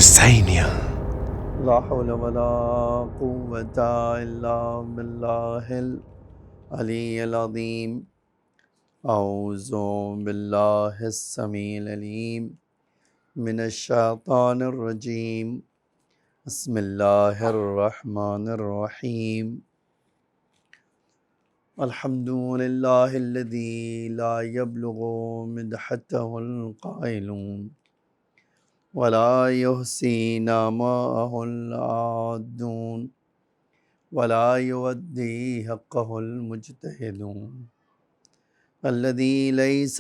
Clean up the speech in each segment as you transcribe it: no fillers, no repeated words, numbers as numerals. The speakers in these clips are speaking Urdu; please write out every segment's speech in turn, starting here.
حسینیہ۔ لا حول ولا قوة إلا بالله العلي العظيم. أعوذ بالله السميع العليم من الشيطان الرجيم. بسم الله الرحمن الرحيم. الحمد لله الذي لا يبلغ مدحته القائلون ولا يحصي نعماءه العادون ولا يودي حقه المجتهدون الذي ليس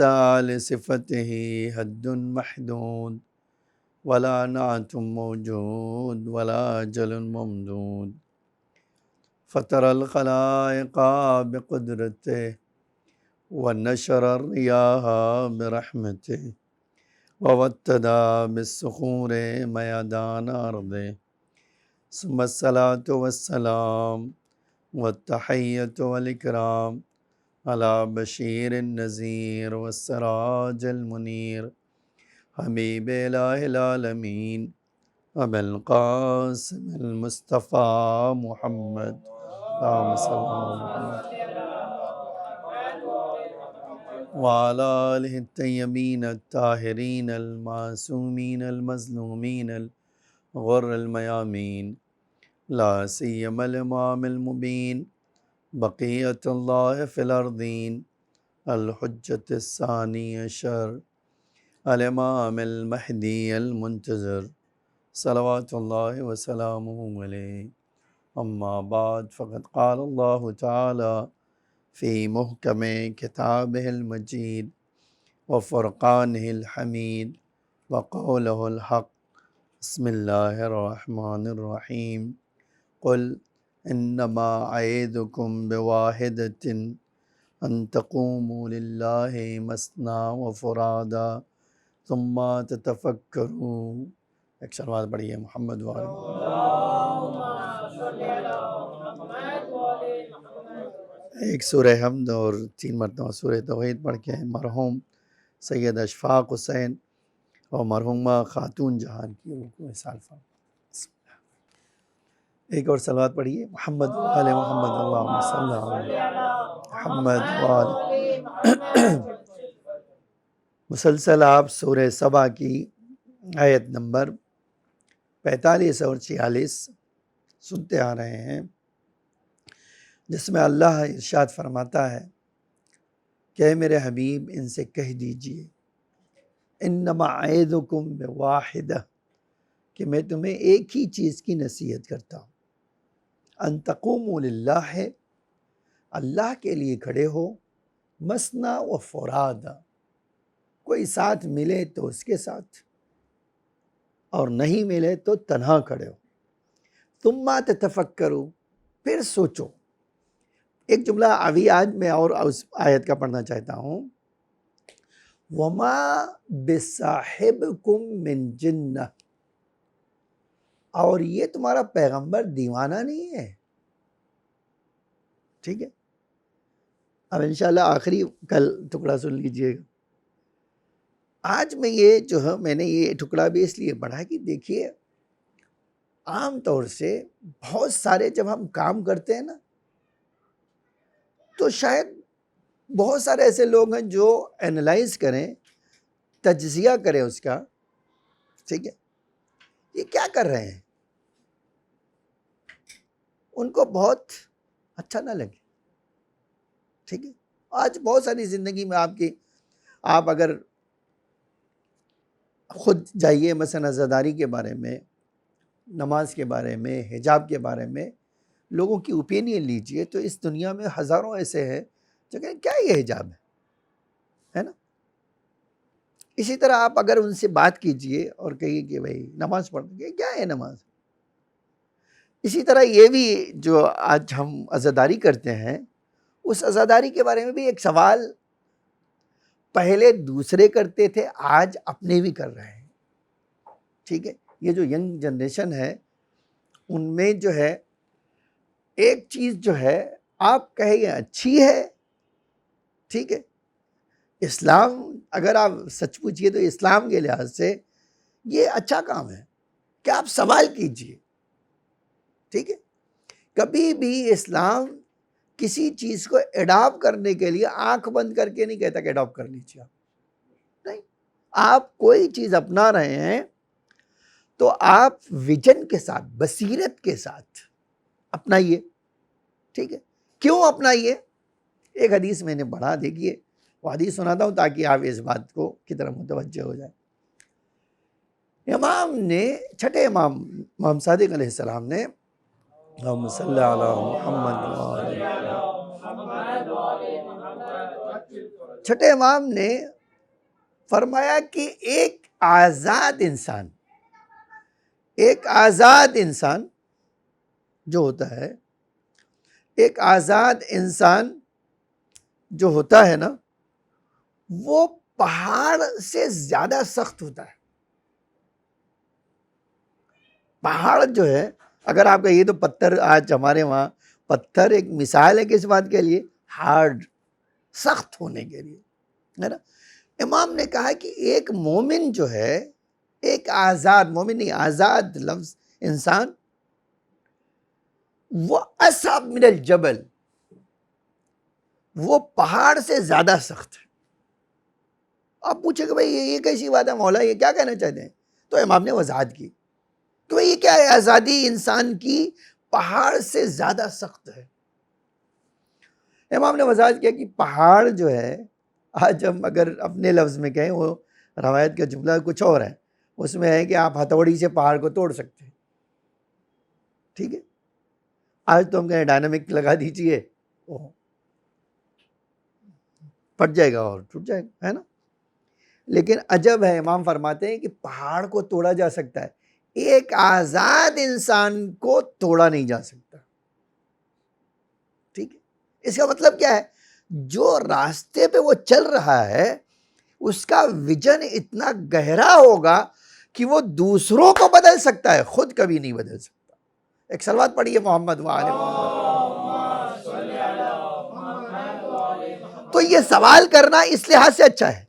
لصفته حد محدود ولا نعت موجود ولا أجل ممدود فطر الخلائق بقدرته ونشر الرياح برحمته ووتدا بالصخور ميدان أرضه ثم الصلاة والسلام والتحية والإكرام على بشير النذير والسراج المنير حبيب إله العالمين أبي القاسم المصطفى محمد. اللهم صل على محمد وعلى آله الطيبين الطاهرين المعصومين المظلومين الغر الميامين لا سيما الإمام المبين بقية الله في الأرضين الحجة الثاني عشر الإمام المهدي المنتظر صلوات الله وسلامه عليه. أما بعد فقد قال الله تعالى في محكم كتابه المجيد وفرقانه الحميد وقوله الحق. بسم الله الرحمن الرحيم. قل انما اعظكم بواحدة ان تقوموا لله مثنى وفرادا ثم تتفکروا. ایک شروعات پڑھیے محمد وآل ایک سورہ حمد اور 3 مرتبہ سورہ توحید پڑھ کے مرحوم سید اشفاق حسین اور مرحومہ خاتون جہان کی روح کو وصال فرمائے. ایک اور صلوات پڑھیے محمد وآل محمد. اللہم صلی علی محمد وآل. مسلسل آپ سورہ سبا کی آیت نمبر 45 اور 46 سنتے آ رہے ہیں، جس میں اللہ ارشاد فرماتا ہے کہ اے میرے حبیب ان سے کہہ دیجئے انما اعظکم بواحدہ، کہ میں تمہیں ایک ہی چیز کی نصیحت کرتا ہوں، ان تقوموا للہ، اللہ کے لیے کھڑے ہو، مثنی و فرادا، کوئی ساتھ ملے تو اس کے ساتھ اور نہیں ملے تو تنہا کھڑے ہو. ثم تتفکروا، پھر سوچو. ایک جملہ ابھی آج میں اور اس آیت کا پڑھنا چاہتا ہوں. وما بصاحبکم من جنہ، اور یہ تمہارا پیغمبر دیوانہ نہیں ہے. ٹھیک ہے، اب انشاءاللہ آخری کل ٹکڑا سن لیجئے گا. آج میں یہ جو ہے میں نے یہ ٹکڑا بھی اس لیے پڑھا کہ دیکھیے عام طور سے بہت سارے جب ہم کام کرتے ہیں نا تو شاید بہت سارے ایسے لوگ ہیں جو اینالائز کریں، تجزیہ کریں اس کا، ٹھیک ہے، یہ کیا کر رہے ہیں، ان کو بہت اچھا نہ لگے. ٹھیک ہے، آج بہت ساری زندگی میں آپ اگر خود جائیے مثلا عزاداری کے بارے میں، نماز کے بارے میں، حجاب کے بارے میں لوگوں کی اوپینین لیجئے تو اس دنیا میں ہزاروں ایسے ہیں جو کہیں کیا یہ حجاب ہے نا. اسی طرح آپ اگر ان سے بات کیجئے اور کہیے کہ بھائی نماز پڑھیں، کیا ہے نماز. اسی طرح یہ بھی جو آج ہم عزاداری کرتے ہیں، اس عزاداری کے بارے میں بھی ایک سوال، پہلے دوسرے کرتے تھے، آج اپنے بھی کر رہے ہیں. ٹھیک ہے، یہ جو ینگ جنریشن ہے ان میں جو ہے ایک چیز جو ہے آپ کہیں یہ اچھی ہے، ٹھیک ہے، اسلام اگر آپ سچ پوچھیے تو اسلام کے لحاظ سے یہ اچھا کام ہے، کہ آپ سوال کیجئے، ٹھیک ہے؟ کبھی بھی اسلام کسی چیز کو اڈاپٹ کرنے کے لیے آنکھ بند کر کے نہیں کہتا کہ اڈاپٹ کر لیجیے، آپ نہیں، آپ کوئی چیز اپنا رہے ہیں تو آپ ویژن کے ساتھ، بصیرت کے ساتھ اپنائیے، ٹھیک ہے؟ کیوں اپنائیے؟ ایک حدیث میں نے پڑھا، دیکھیے وہ حدیث سناتا ہوں تاکہ آپ اس بات کو کی طرف متوجہ ہو جائیں۔ امام نے، چھٹے امام صادق علیہ السلام نے، اللہم صلی علی محمد چھٹے امام نے فرمایا کہ ایک آزاد انسان جو ہوتا ہے، ایک آزاد انسان جو ہوتا ہے نا، وہ پہاڑ سے زیادہ سخت ہوتا ہے۔ پہاڑ جو ہے، اگر آپ کہیے تو پتھر، آج ہمارے وہاں پتھر ایک مثال ہے کس بات کے لیے؟ ہارڈ، سخت ہونے کے لیے، ہے نا؟ امام نے کہا کہ ایک مومن جو ہے، ایک آزاد مومن نہیں، آزاد لفظ انسان، وہ اصعب من الجبل، وہ پہاڑ سے زیادہ سخت ہے۔ آپ پوچھیں کہ بھئی یہ کیسی بات ہے مولا، یہ کیا کہنا چاہتے ہیں؟ تو امام نے وضاحت کی کہ بھئی یہ کیا ہے، آزادی انسان کی پہاڑ سے زیادہ سخت ہے۔ امام نے وضاحت کیا کہ پہاڑ جو ہے، آج ہم اگر اپنے لفظ میں کہیں، وہ روایت کا جملہ کچھ اور ہے، اس میں ہے کہ آپ ہتھوڑی سے پہاڑ کو توڑ سکتے ہیں، ٹھیک ہے؟ آج تو ہم کہیں ڈائنامک لگا دیجئے، پھٹ جائے گا اور ٹوٹ جائے گا، ہے نا؟ لیکن عجب ہے، امام فرماتے ہیں کہ پہاڑ کو توڑا جا سکتا ہے، ایک آزاد انسان کو توڑا نہیں جا سکتا، ٹھیک ہے؟ اس کا مطلب کیا ہے؟ جو راستے پہ وہ چل رہا ہے، اس کا ویژن اتنا گہرا ہوگا کہ وہ دوسروں کو بدل سکتا ہے، خود کبھی نہیں بدل سکتا۔ ایک صلوات پڑھیے محمد وآل محمد۔ تو یہ سوال کرنا اس لحاظ سے اچھا ہے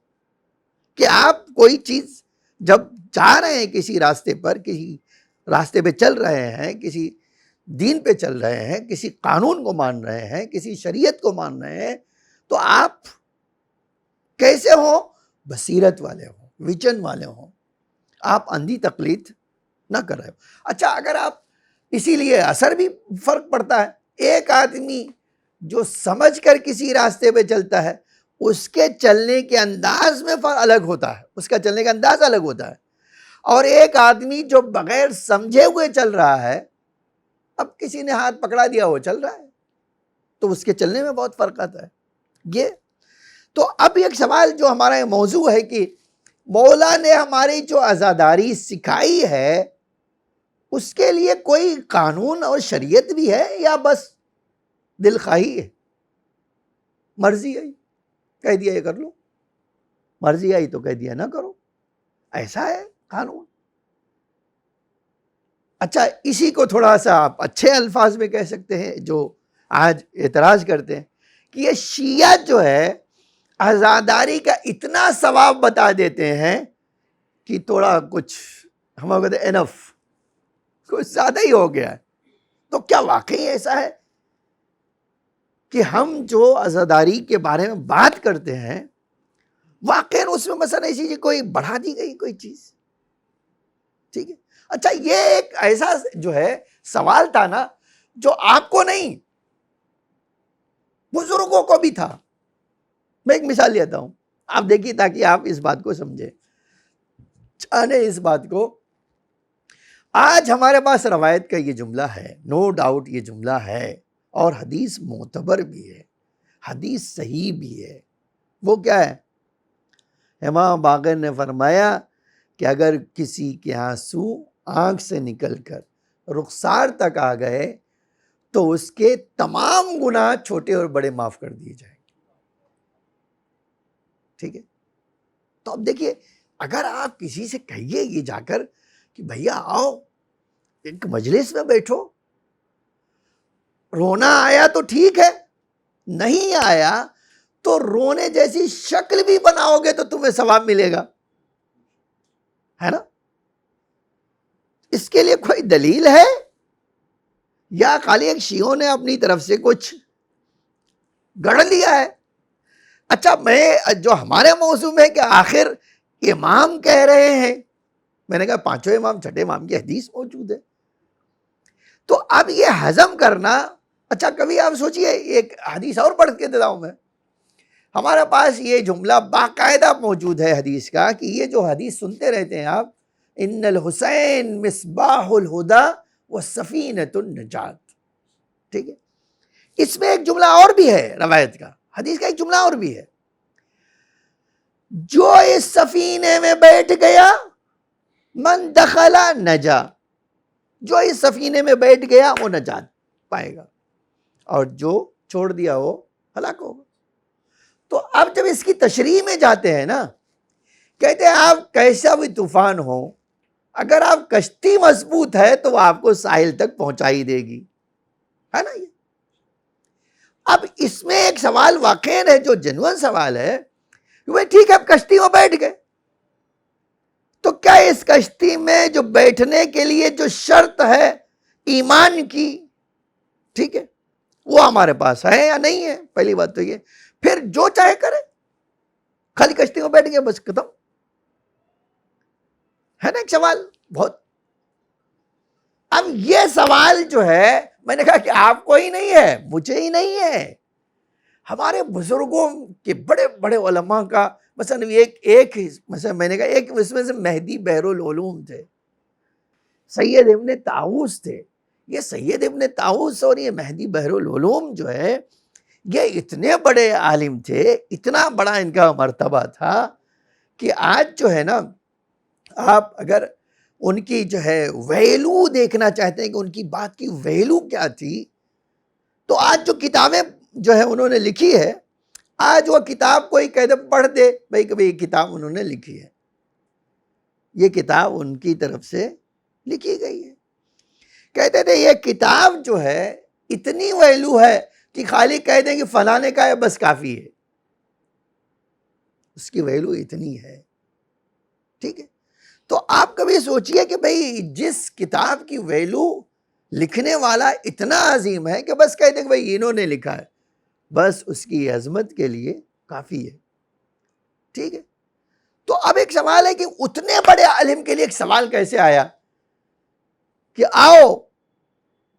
کہ آپ کوئی چیز جب جا رہے ہیں کسی راستے پر، کسی راستے پہ چل رہے ہیں، کسی دین پہ چل رہے ہیں، کسی قانون کو مان رہے ہیں، کسی شریعت کو مان رہے ہیں، تو آپ کیسے ہوں؟ بصیرت والے ہوں، ویژن والے ہوں، آپ اندھی تقلید نہ کر رہے ہو۔ اچھا، اگر آپ، اسی لیے اثر بھی فرق پڑتا ہے، ایک آدمی جو سمجھ کر کسی راستے پہ چلتا ہے، اس کے چلنے کے انداز میں الگ ہوتا ہے، اس کا چلنے کا انداز الگ ہوتا ہے، اور ایک آدمی جو بغیر سمجھے ہوئے چل رہا ہے، اب کسی نے ہاتھ پکڑا دیا، وہ چل رہا ہے، تو اس کے چلنے میں بہت فرق آتا ہے۔ یہ تو اب ایک سوال جو ہمارا موضوع ہے کہ مولا نے ہماری جو عزاداری سکھائی ہے، اس کے لیے کوئی قانون اور شریعت بھی ہے یا بس دل خواہی ہے، مرضی آئی کہہ دیا یہ کر لو، مرضی آئی تو کہہ دیا نہ کرو، ایسا ہے قانون؟ اچھا، اسی کو تھوڑا سا آپ اچھے الفاظ میں کہہ سکتے ہیں، جو آج اعتراض کرتے ہیں کہ یہ شیعہ جو ہے عزاداری کا اتنا ثواب بتا دیتے ہیں کہ تھوڑا کچھ ہم کہتے ہیں انف، کچھ زیادہ ہی ہو گیا ہے۔ تو کیا واقعی ایسا ہے کہ ہم جو عزاداری کے بارے میں بات کرتے ہیں، واقعی اس میں مثلا ایسی چیز کوئی بڑھا دی گئی کوئی چیز؟ ٹھیک ہے۔ اچھا، یہ ایک ایسا جو ہے سوال تھا نا، جو آپ کو نہیں، بزرگوں کو بھی تھا۔ میں ایک مثال لیتا ہوں، آپ دیکھیے تاکہ آپ اس بات کو سمجھیں، جانے اس بات کو۔ آج ہمارے پاس روایت کا یہ جملہ ہے، نو ڈاؤٹ یہ جملہ ہے، اور حدیث معتبر بھی ہے، حدیث صحیح بھی ہے۔ وہ کیا ہے؟ امام باقر نے فرمایا کہ اگر کسی کے آنسو آنکھ سے نکل کر رخسار تک آ گئے تو اس کے تمام گناہ چھوٹے اور بڑے معاف کر دیے جائیں گے، ٹھیک ہے؟ تو اب دیکھیے، اگر آپ کسی سے کہیے یہ جا کر کہ بھیا آؤ ایک مجلس میں بیٹھو، رونا آیا تو ٹھیک ہے، نہیں آیا تو رونے جیسی شکل بھی بناؤ گے تو تمہیں ثواب ملے گا، ہے نا؟ اس کے لیے کوئی دلیل ہے یا خالی ایک شیعوں نے اپنی طرف سے کچھ گڑھ لیا ہے؟ اچھا، میں جو ہمارے موضوع میں کہ آخر امام کہہ رہے ہیں، میں نے کہا پانچوں امام، چھٹے امام کی حدیث موجود ہے، تو اب یہ ہضم کرنا. اچھا کبھی آپ سوچئے، ایک حدیث اور پڑھ کے دیتا ہوں میں. ہمارے پاس یہ جملہ باقاعدہ موجود ہے حدیث کا، کہ یہ جو حدیث سنتے رہتے ہیں آپ، ان الحسین مصباح الہدی وسفینۃ النجات، ٹھیک ہے؟ اس میں ایک جملہ اور بھی ہے روایت کا، حدیث کا ایک جملہ اور بھی ہے، جو اس سفینے میں بیٹھ گیا من دخل نجا، جو اس سفینے میں بیٹھ گیا وہ نجات پائے گا، اور جو چھوڑ دیا وہ ہلاک ہوگا. تو اب جب اس کی تشریح میں جاتے ہیں نا، کہتے ہیں آپ کیسا بھی طوفان ہو، اگر آپ کشتی مضبوط ہے تو وہ آپ کو ساحل تک پہنچائی دے گی، ہے نا؟ یہ اب اس میں ایک سوال واقع ہے جو جنون سوال ہے، وہ ٹھیک ہے اب کشتی میں بیٹھ گئے، تو کیا اس کشتی میں جو بیٹھنے کے لیے جو شرط ہے ایمان کی، ٹھیک ہے، وہ ہمارے پاس ہے یا نہیں ہے؟ پہلی بات تو یہ. پھر جو چاہے کرے، خالی کشتی میں بیٹھ گئے بس ختم، ہے نا ایک سوال بہت. اب یہ سوال جو ہے، میں نے کہا کہ آپ کو ہی نہیں ہے، مجھے ہی نہیں ہے، ہمارے بزرگوں کے بڑے بڑے علماء کا. مثلا مثلا میں نے کہا ایک اس میں سے مہدی بحر العلوم تھے، سید ابن طاووس تھے. یہ سید ابن طاووس اور یہ مہدی بحر العلوم جو ہے، یہ اتنے بڑے عالم تھے، اتنا بڑا ان کا مرتبہ تھا کہ آج جو ہے نا، آپ اگر ان کی جو ہے ویلو دیکھنا چاہتے ہیں کہ ان کی بات کی ویلو کیا تھی، تو آج جو کتابیں جو ہے انہوں نے لکھی ہے، آج وہ کتاب کوئی کہہ دے پڑھ دے بھائی کہ یہ کتاب انہوں نے لکھی ہے، یہ کتاب ان کی طرف سے لکھی گئی ہے. کہتے تھے یہ کتاب جو ہے اتنی ویلو ہے کہ خالی کہہ دیں کہ فلاں نے کہا ہے بس کافی ہے، اس کی ویلو اتنی ہے، ٹھیک ہے؟ تو آپ کبھی سوچئے کہ بھئی جس کتاب کی ویلو لکھنے والا اتنا عظیم ہے کہ بس کہتے ہیں کہ بھئی انہوں نے لکھا ہے، بس اس کی عظمت کے لیے کافی ہے، ٹھیک ہے؟ تو اب ایک سوال ہے کہ اتنے بڑے عالم کے لیے ایک سوال کیسے آیا کہ آؤ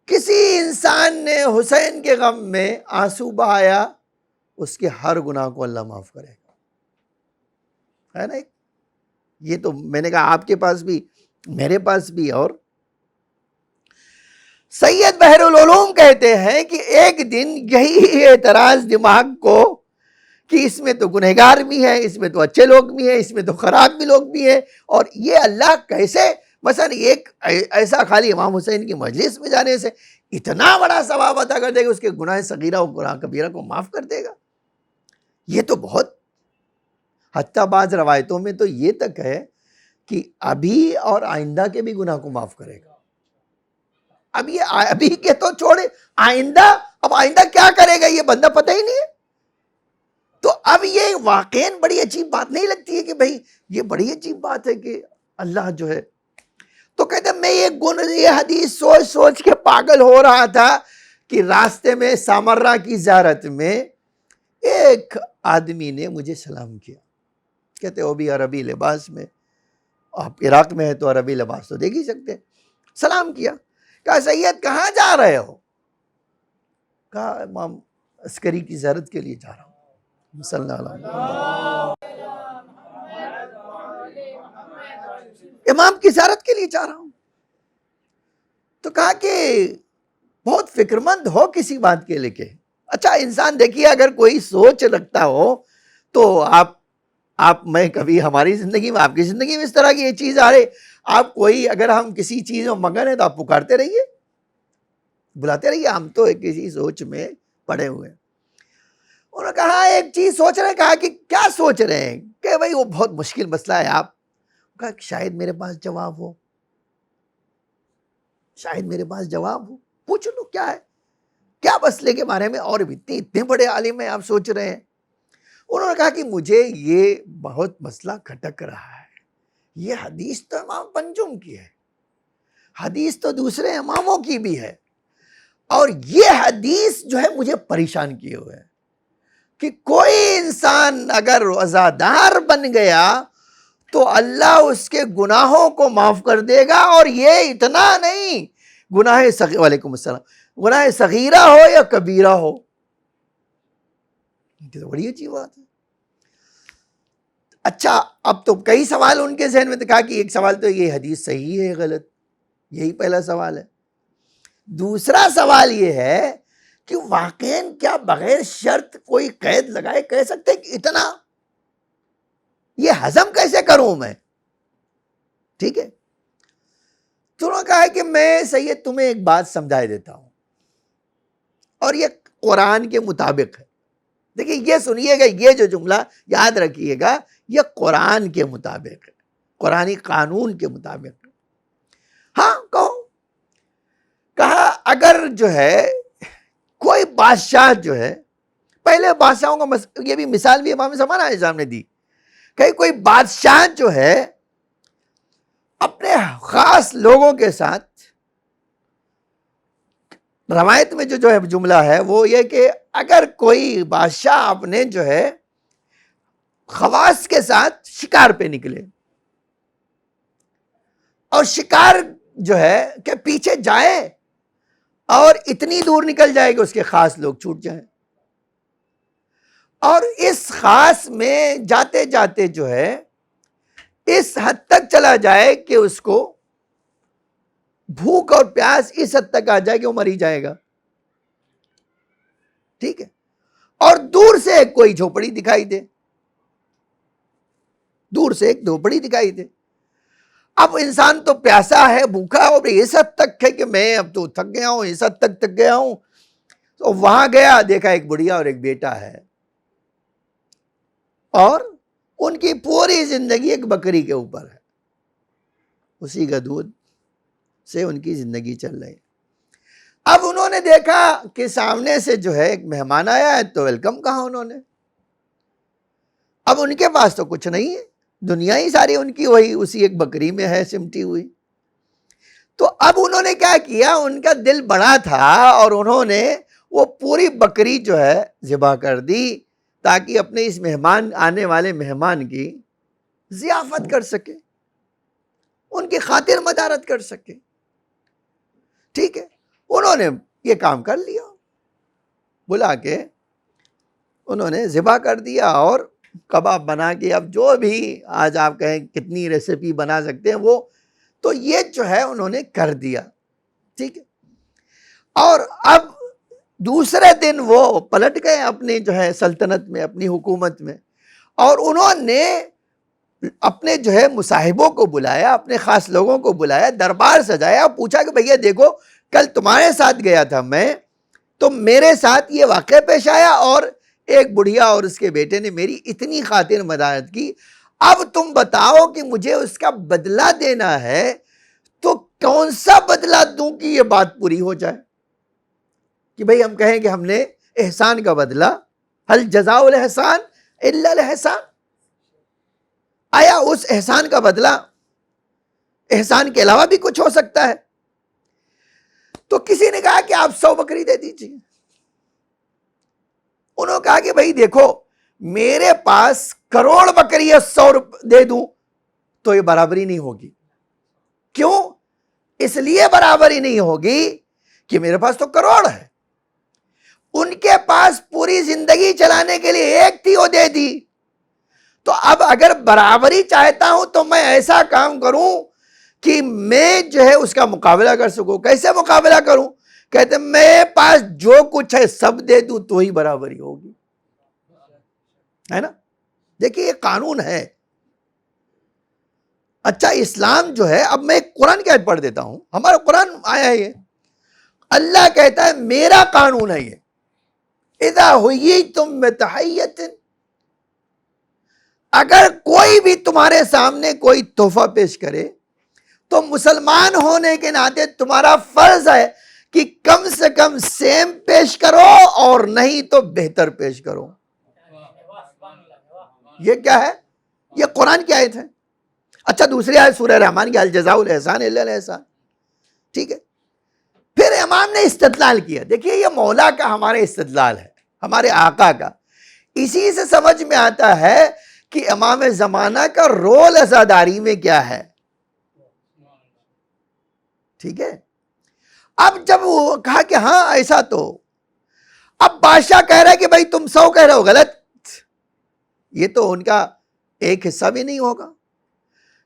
کسی انسان نے حسین کے غم میں آنسو بہایا، اس کے ہر گناہ کو اللہ معاف کرے گا، ہے نا؟ یہ تو میں نے کہا آپ کے پاس بھی، میرے پاس بھی. اور سید بحر العلوم کہتے ہیں کہ ایک دن یہی اعتراض دماغ کو کہ اس میں تو گنہگار بھی ہیں، اس میں تو اچھے لوگ بھی ہیں، اس میں تو خراب بھی لوگ بھی ہیں، اور یہ اللہ کیسے مثلا ایک ایسا خالی امام حسین کی مجلس میں جانے سے اتنا بڑا ثواب عطا کر دے گا، اس کے گناہ صغیرہ و گناہ کبیرہ کو معاف کر دے گا؟ یہ تو بہت، حتیٰ بعض روایتوں میں تو یہ تک ہے کہ ابھی اور آئندہ کے بھی گناہ کو معاف کرے گا. ابھی کے تو چھوڑے، آئندہ، اب آئندہ کیا کرے گا یہ بندہ پتہ ہی نہیں ہے. تو اب یہ واقعاً بڑی عجیب بات نہیں لگتی ہے کہ بھئی یہ بڑی عجیب بات ہے کہ اللہ جو ہے. تو کہتے ہیں میں یہ حدیث سوچ سوچ کے پاگل ہو رہا تھا کہ راستے میں سامرہ کی زیارت میں ایک آدمی نے مجھے سلام کیا. کہتے وہ بھی عربی لباس میں، آپ عراق میں ہے تو عربی لباس تو دیکھ ہی سکتے ہیں. سلام کیا، کہا سید کہاں جا رہے ہو؟ کہا امام عسکری کی زیارت کے لیے جا رہا ہوں. صلی اللہ علیہ وسلم، امام کی زیارت کے لیے جا رہا ہوں. تو کہا کہ بہت فکر مند ہو کسی بات کے لے کے. اچھا انسان دیکھیے اگر کوئی سوچ رکھتا ہو تو آپ میں کبھی ہماری زندگی میں، آپ کی زندگی میں اس طرح کی یہ چیز آ رہے، آپ کوئی اگر ہم کسی چیز میں مگن ہے تو آپ پکارتے رہیے، بلاتے رہیے، ہم تو کسی سوچ میں پڑے ہوئے ہیں. انہوں نے کہا ایک چیز سوچ رہے ہیں. کہا کہ کیا سوچ رہے ہیں؟ کہ بھئی وہ بہت مشکل مسئلہ ہے. آپ کہا کہ شاید میرے پاس جواب ہو، شاید میرے پاس جواب ہو، پوچھ لو کیا ہے، کیا مسئلے کے بارے میں، اور بھی اتنے بڑے عالم ہیں آپ سوچ رہے ہیں. انہوں نے کہا کہ مجھے یہ بہت مسئلہ کھٹک رہا ہے، یہ حدیث تو امام پنجم کی ہے، حدیث تو دوسرے اماموں کی بھی ہے، اور یہ حدیث جو ہے مجھے پریشان کیے ہوئے ہے کہ کوئی انسان اگر روزہ بن گیا تو اللہ اس کے گناہوں کو معاف کر دے گا، اور یہ اتنا نہیں، وعلیکم السلام، گناہ صغیرہ ہو یا کبیرہ ہو. یہ تو بڑی اچھی بات ہے. اچھا، اب تو کئی سوال ان کے ذہن میں کہا کہ ایک سوال تو یہ حدیث صحیح ہے غلط، یہی پہلا سوال ہے. دوسرا سوال یہ ہے کہ واقعاً کیا بغیر شرط کوئی قید لگائے کہہ سکتے کہ اتنا، یہ ہضم کیسے کروں میں؟ ٹھیک ہے، تو انہوں نے کہا کہ میں سید تمہیں ایک بات سمجھائے دیتا ہوں، اور یہ قرآن کے مطابق ہے. دیکھیں، یہ سنیے گا، یہ جو جملہ یاد رکھیے گا، یہ قرآن کے مطابق ہے، قرآنی قانون کے مطابق ہے. ہاں کہو. کہا اگر جو ہے کوئی بادشاہ جو ہے، پہلے بادشاہوں کا یہ بھی مثال بھی امام زمان علیہ السلام نے دی، کہ کوئی بادشاہ جو ہے اپنے خاص لوگوں کے ساتھ، روایت میں جو ہے جملہ ہے وہ یہ کہ اگر کوئی بادشاہ اپنے جو ہے خواص کے ساتھ شکار پہ نکلے، اور شکار جو ہے کہ پیچھے جائے اور اتنی دور نکل جائے کہ اس کے خاص لوگ چھوٹ جائیں، اور اس خاص میں جاتے جاتے جو ہے اس حد تک چلا جائے کہ اس کو بھوک اور پیاس اس حد تک آ جائے کہ وہ مر ہی جائے گا. ٹھیک ہے، اور دور سے ایک کوئی جھوپڑی دکھائی دے، دور سے ایک جھوپڑی دکھائی دے. اب انسان تو پیاسا ہے، بھوکا، اور اس حد تک ہے کہ میں اب تو تھک گیا ہوں، اس حد تک گیا ہوں. تو وہاں گیا، دیکھا ایک بڑھیا اور ایک بیٹا ہے، اور ان کی پوری زندگی ایک بکری کے اوپر ہے، اسی کا دودھ سے ان کی زندگی چل رہی. اب انہوں نے دیکھا کہ سامنے سے جو ہے ایک مہمان آیا ہے، تو ویلکم کہا انہوں نے. اب ان کے پاس تو کچھ نہیں ہے، دنیا ہی ساری ان کی وہی اسی ایک بکری میں ہے سمٹی ہوئی. تو اب انہوں نے کیا کیا، ان کا دل بڑا تھا اور انہوں نے وہ پوری بکری جو ہے ذبح کر دی، تاکہ اپنے اس مہمان، آنے والے مہمان کی ضیافت کر سکے، ان کی خاطر مدارت کر سکے. ٹھیک ہے، انہوں نے یہ کام کر لیا، بلا کے انہوں نے ذبح کر دیا، اور کباب بنا کے، اب جو بھی آج آپ کہیں کتنی ریسیپی بنا سکتے ہیں وہ، تو یہ جو ہے انہوں نے کر دیا. ٹھیک ہے، اور اب دوسرے دن وہ پلٹ گئے اپنی جو ہے سلطنت میں، اپنی حکومت میں، اور انہوں نے اپنے جو ہے مصاحبوں کو بلایا، اپنے خاص لوگوں کو بلایا، دربار سجایا، پوچھا کہ بھیا دیکھو، کل تمہارے ساتھ گیا تھا میں، تو میرے ساتھ یہ واقعہ پیش آیا، اور ایک بڑھیا اور اس کے بیٹے نے میری اتنی خاطر مدارت کی. اب تم بتاؤ کہ مجھے اس کا بدلہ دینا ہے، تو کون سا بدلہ دوں کہ یہ بات پوری ہو جائے؟ کہ بھئی ہم کہیں کہ ہم نے احسان کا بدلہ، هل جزاء الاحسان الا الاحسان، آیا اس احسان کا بدلہ احسان کے علاوہ بھی کچھ ہو سکتا ہے؟ تو کسی نے کہا کہ آپ 100 بکری دے دیجیے. انہوں نے کہا کہ بھئی دیکھو، میرے پاس کروڑ بکری ہے، 100 دے دوں تو یہ برابری نہیں ہوگی. کیوں؟ اس لیے برابری نہیں ہوگی کہ میرے پاس تو کروڑ ہے، ان کے پاس پوری زندگی چلانے کے لیے ایک تھی، وہ دے دی. تو اب اگر برابری چاہتا ہوں تو میں ایسا کام کروں کہ میں جو ہے اس کا مقابلہ کر سکوں. کیسے مقابلہ کروں؟ کہتے میرے پاس جو کچھ ہے سب دے دوں تو ہی برابری ہوگی، ہے نا؟ دیکھیے یہ قانون ہے. اچھا، اسلام جو ہے، اب میں ایک قرآن کی آیت پڑھ دیتا ہوں، ہمارا قرآن آیا ہے، یہ اللہ کہتا ہے میرا قانون ہے یہ، اذا حییتم بتحیۃ، اگر کوئی بھی تمہارے سامنے کوئی تحفہ پیش کرے تو مسلمان ہونے کے ناطے تمہارا فرض ہے کہ کم سے کم سیم پیش کرو، اور نہیں تو بہتر پیش کرو. یہ کیا ہے؟ یہ قرآن کی آیت ہے. اچھا، دوسری آیت سورہ رحمان کی، هل جزاء الاحسان الا الاحسان. ٹھیک ہے. پھر امام نے استدلال کیا. دیکھیے یہ مولا کا ہمارے استدلال ہے, ہمارے آقا کا. اسی سے سمجھ میں آتا ہے کہ امام زمانہ کا رول عزاداری میں کیا ہے. ٹھیک ہے. اب جب وہ کہا کہ ہاں ایسا, تو اب بادشاہ کہہ رہا ہے کہ بھائی تم 100 کہہ رہے ہو, غلط, یہ تو ان کا ایک حصہ بھی نہیں ہوگا.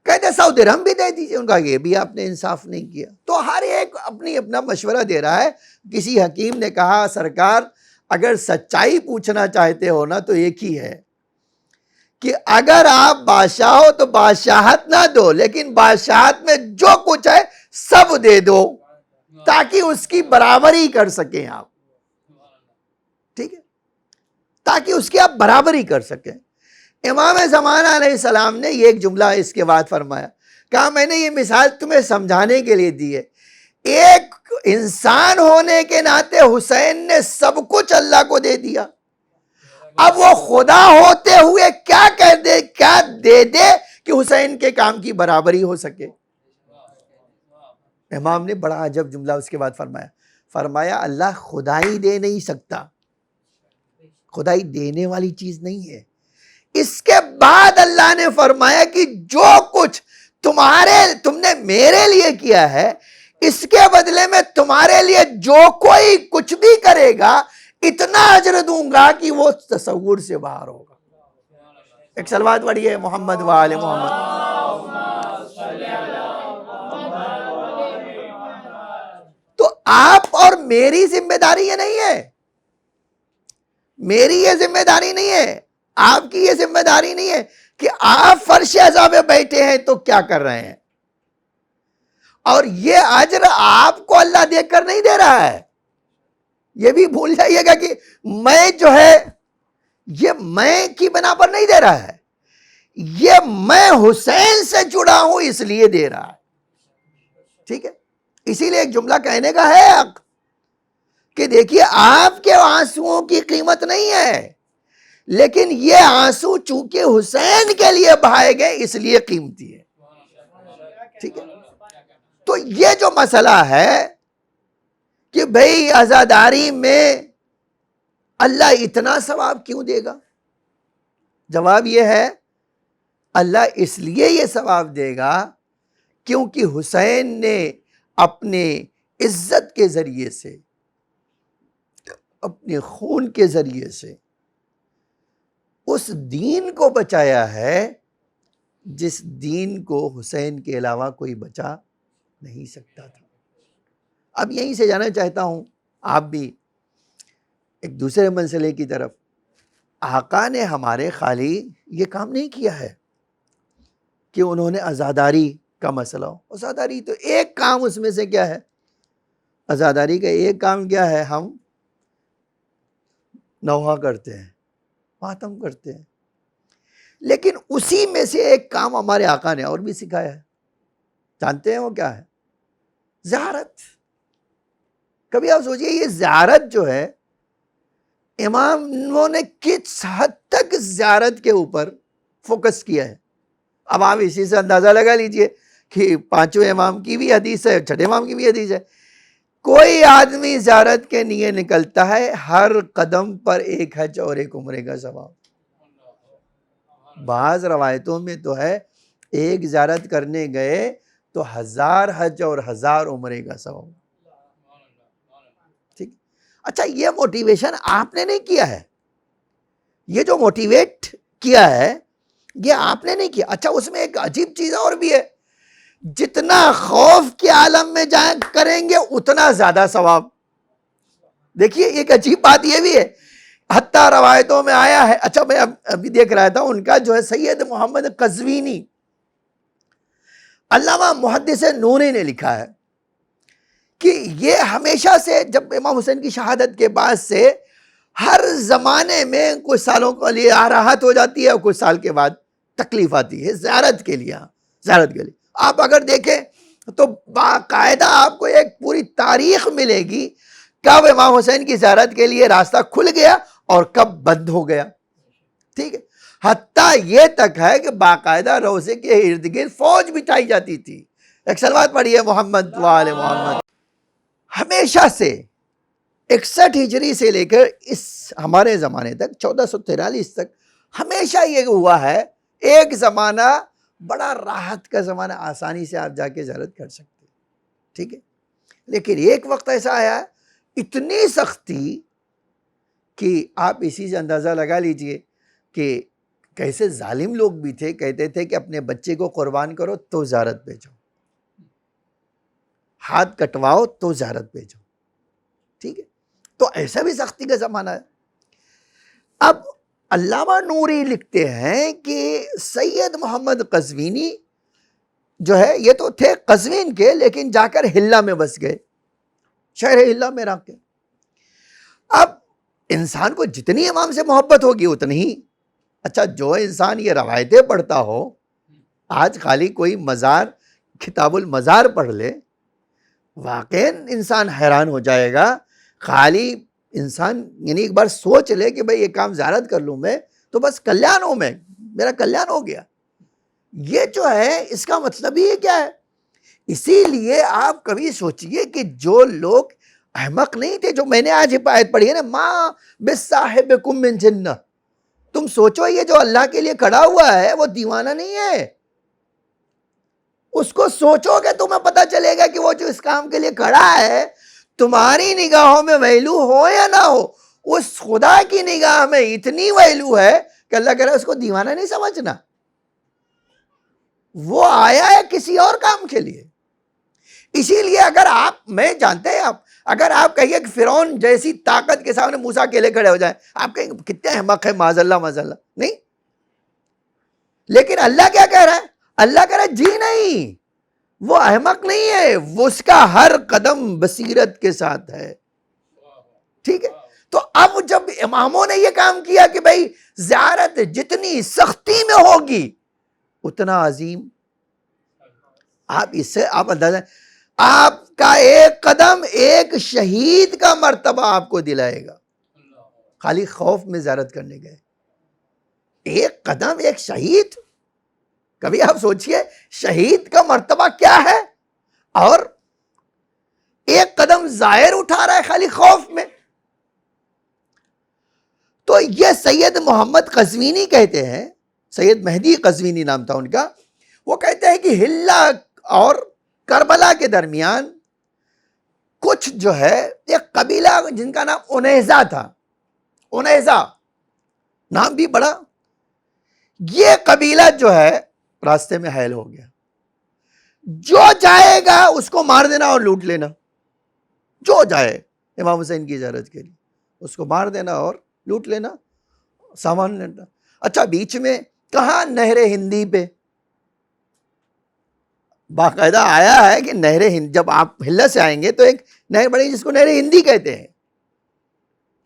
کہتے 100 درہم بھی دے دیجیے. ان کا یہ بھی آپ نے انصاف نہیں کیا. تو ہر ایک اپنی اپنا مشورہ دے رہا ہے. کسی حکیم نے کہا سرکار اگر سچائی پوچھنا چاہتے ہو نا تو ایک ہی ہے کہ اگر آپ بادشاہ ہو تو بادشاہت نہ دو, لیکن بادشاہت میں جو کچھ ہے سب دے دو تاکہ اس کی برابری کر سکیں آپ. ٹھیک ہے, تاکہ اس کی آپ برابری کر سکیں. امام زمانہ علیہ السلام نے یہ ایک جملہ اس کے بعد فرمایا, کہا میں نے یہ مثال تمہیں سمجھانے کے لیے دی ہے. ایک انسان ہونے کے ناطے حسین نے سب کچھ اللہ کو دے دیا. اب وہ خدا ہوتے ہوئے کیا دے دے کہ حسین کے کام کی برابری ہو سکے. امام نے بڑا عجب جملہ اس کے بعد فرمایا اللہ خدائی دے نہیں سکتا, خدائی دینے والی چیز نہیں ہے. اس کے بعد اللہ نے فرمایا کہ جو کچھ تم نے میرے لیے کیا ہے اس کے بدلے میں تمہارے لیے جو کوئی کچھ بھی کرے گا اتنا اجر دوں گا کہ وہ تصور سے باہر ہوگا. ایک صلوات پڑھیے محمد و آل محمد. تو آپ اور میری ذمہ داری یہ نہیں ہے, میری یہ ذمہ داری نہیں ہے, آپ کی یہ ذمہ داری نہیں ہے کہ آپ فرش عزا میں بیٹھے ہیں تو کیا کر رہے ہیں, اور یہ اجر آپ کو اللہ دے کر نہیں دے رہا ہے. یہ بھی بھول جائیے گا کہ میں جو ہے یہ میں کی بنا پر نہیں دے رہا ہے, یہ میں حسین سے جڑا ہوں اس لیے دے رہا ہے. ٹھیک ہے, اسی لیے ایک جملہ کہنے کا ہے کہ دیکھیے آپ کے آنسوؤں کی قیمت نہیں ہے, لیکن یہ آنسو چونکہ حسین کے لیے بہائے گئے اس لیے قیمتی ہے. ٹھیک ہے, تو یہ جو مسئلہ ہے کہ بھئی عزاداری میں اللہ اتنا ثواب کیوں دے گا, جواب یہ ہے اللہ اس لیے یہ ثواب دے گا کیونکہ حسین نے اپنے عزت کے ذریعے سے, اپنے خون کے ذریعے سے اس دین کو بچایا ہے جس دین کو حسین کے علاوہ کوئی بچا نہیں سکتا تھا. اب یہیں سے جانا چاہتا ہوں آپ بھی ایک دوسرے مسئلے کی طرف. آقا نے ہمارے خالی یہ کام نہیں کیا ہے کہ انہوں نے عزاداری کا مسئلہ ہو. عزاداری تو ایک کام اس میں سے کیا ہے, عزاداری کا ایک کام کیا ہے, ہم نوحہ کرتے ہیں, ماتم کرتے ہیں. لیکن اسی میں سے ایک کام ہمارے آقا نے اور بھی سکھایا ہے. جانتے ہیں وہ کیا ہے؟ زیارت. کبھی آپ سوچئے یہ زیارت جو ہے اماموں نے کس حد تک زیارت کے اوپر فوکس کیا ہے. اب آپ اسی سے اندازہ لگا لیجئے کہ 5ویں امام کی بھی حدیث ہے, 6 امام کی بھی حدیث ہے. کوئی آدمی زیارت کے لیے نکلتا ہے ہر قدم پر ایک حج اور ایک عمرے کا ثواب. بعض روایتوں میں تو ہے ایک زیارت کرنے گئے تو 1000 حج اور 1000 عمرے کا ثواب. ٹھیک. اچھا یہ موٹیویشن آپ نے نہیں کیا ہے, یہ جو موٹیویٹ کیا ہے یہ آپ نے نہیں کیا. اچھا اس میں ایک عجیب چیز اور بھی ہے, جتنا خوف کے عالم میں جائیں کریں گے اتنا زیادہ ثواب. دیکھیے ایک عجیب بات یہ بھی ہے, حتیٰ روایتوں میں آیا ہے. اچھا میں ابھی دیکھ رہا تھا ان کا جو ہے سید محمد قزوینی, علامہ محدث نوری نے لکھا ہے کہ یہ ہمیشہ سے جب امام حسین کی شہادت کے بعد سے ہر زمانے میں کچھ سالوں کے لیے راحت ہو جاتی ہے اور کچھ سال کے بعد تکلیف آتی ہے زیارت کے لیے. زیارت کے لیے آپ اگر دیکھیں تو باقاعدہ آپ کو ایک پوری تاریخ ملے گی کب امام حسین کی زیارت کے لیے راستہ کھل گیا اور کب بند ہو گیا. ٹھیک ہے, حتیٰ یہ تک ہے کہ باقاعدہ روضے کے ارد گرد فوج بٹھائی جاتی تھی, ایک سلوات پڑھیے محمد وآل محمد. ہمیشہ سے 61 ہجری سے لے کر اس ہمارے زمانے تک 1443 تک ہمیشہ یہ ہوا ہے، ایک زمانہ بڑا راحت کا زمانہ، آسانی سے آپ جا کے زیارت کر سکتے ہیں، ٹھیک ہے. لیکن ایک وقت ایسا آیا اتنی سختی کہ آپ اسی سے اندازہ لگا لیجئے کہ کیسے ظالم لوگ بھی تھے، کہتے تھے کہ اپنے بچے کو قربان کرو تو زیارت بھیجو، ہاتھ کٹواؤ تو زیارت بھیجو، ٹھیک ہے. تو ایسا بھی سختی کا زمانہ ہے. اب علامہ نوری لکھتے ہیں کہ سید محمد قزوینی جو ہے یہ تو تھے قزوین کے، لیکن جا کر ہلہ میں بس گئے، شہر ہلہ میں رہ کے. اب انسان کو جتنی امام سے محبت ہوگی اتنی ہی اچھا، جو انسان یہ روایتیں پڑھتا ہو، آج خالی کوئی مزار کتاب المزار پڑھ لے، واقعی انسان حیران ہو جائے گا. خالی انسان یعنی ایک بار سوچ لے کہ بھئی یہ کام زیارت کر لوں میں تو بس کلیان ہوں، میں میرا کلیان ہو گیا. یہ جو ہے اس کا مطلب ہی کیا ہے؟ اسی لیے آپ کبھی سوچئے کہ جو لوگ احمق نہیں تھے، جو میں نے آج آیت پڑھی ہے نا، ما بصاحبکم من جنہ، تم سوچو یہ جو اللہ کے لیے کھڑا ہوا ہے وہ دیوانہ نہیں ہے. اس کو سوچو گے تمہیں پتہ چلے گا کہ وہ جو اس کام کے لیے کھڑا ہے تمہاری نگاہوں میں ویلو ہو یا نہ ہو، اس خدا کی نگاہ میں اتنی ویلو ہے کہ اللہ کہہ رہا ہے اس کو دیوانہ نہیں سمجھنا، وہ آیا ہے کسی اور کام کے لیے. اسی لیے اگر آپ، میں جانتے ہیں اگر آپ کہیے کہ فرعون جیسی طاقت کے سامنے موسیٰ اکیلے کھڑے ہو جائیں، آپ کہیں کتنے احمق ہے، معاذ اللہ معاذ اللہ. نہیں، لیکن اللہ کیا کہہ رہا ہے؟ اللہ کہہ رہا ہے جی نہیں، وہ احمق نہیں ہے، وہ اس کا ہر قدم بصیرت کے ساتھ ہے، ٹھیک ہے. تو اب جب اماموں نے یہ کام کیا کہ بھئی زیارت جتنی سختی میں ہوگی اتنا عظیم، آپ اس سے آپ اندازہ، آپ کا ایک قدم ایک شہید کا مرتبہ آپ کو دلائے گا. خالی خوف میں زیارت کرنے گئے، ایک قدم ایک شہید، کبھی آپ سوچئے شہید کا مرتبہ کیا ہے، اور ایک قدم زائر اٹھا رہا ہے خالی خوف میں. تو یہ سید محمد قزوینی کہتے ہیں، سید مہدی قزوینی نام تھا ان کا، وہ کہتے ہیں کہ ہلہ اور کربلا کے درمیان کچھ جو ہے ایک قبیلہ جن کا نام انیزہ تھا، انیزہ نام بھی بڑا، یہ قبیلہ جو ہے راستے میں حائل ہو گیا. جو جائے گا اس کو مار دینا اور لوٹ لینا، جو جائے امام حسین کی زیارت کے لیے اس کو مار دینا اور لوٹ لینا، سامان لینا. اچھا، بیچ میں کہاں نہر ہندی پہ باقاعدہ آیا ہے کہ نہر ہند، جب آپ ہلہ سے آئیں گے تو ایک نہر بڑی جس کو نہر ہندی کہتے ہیں،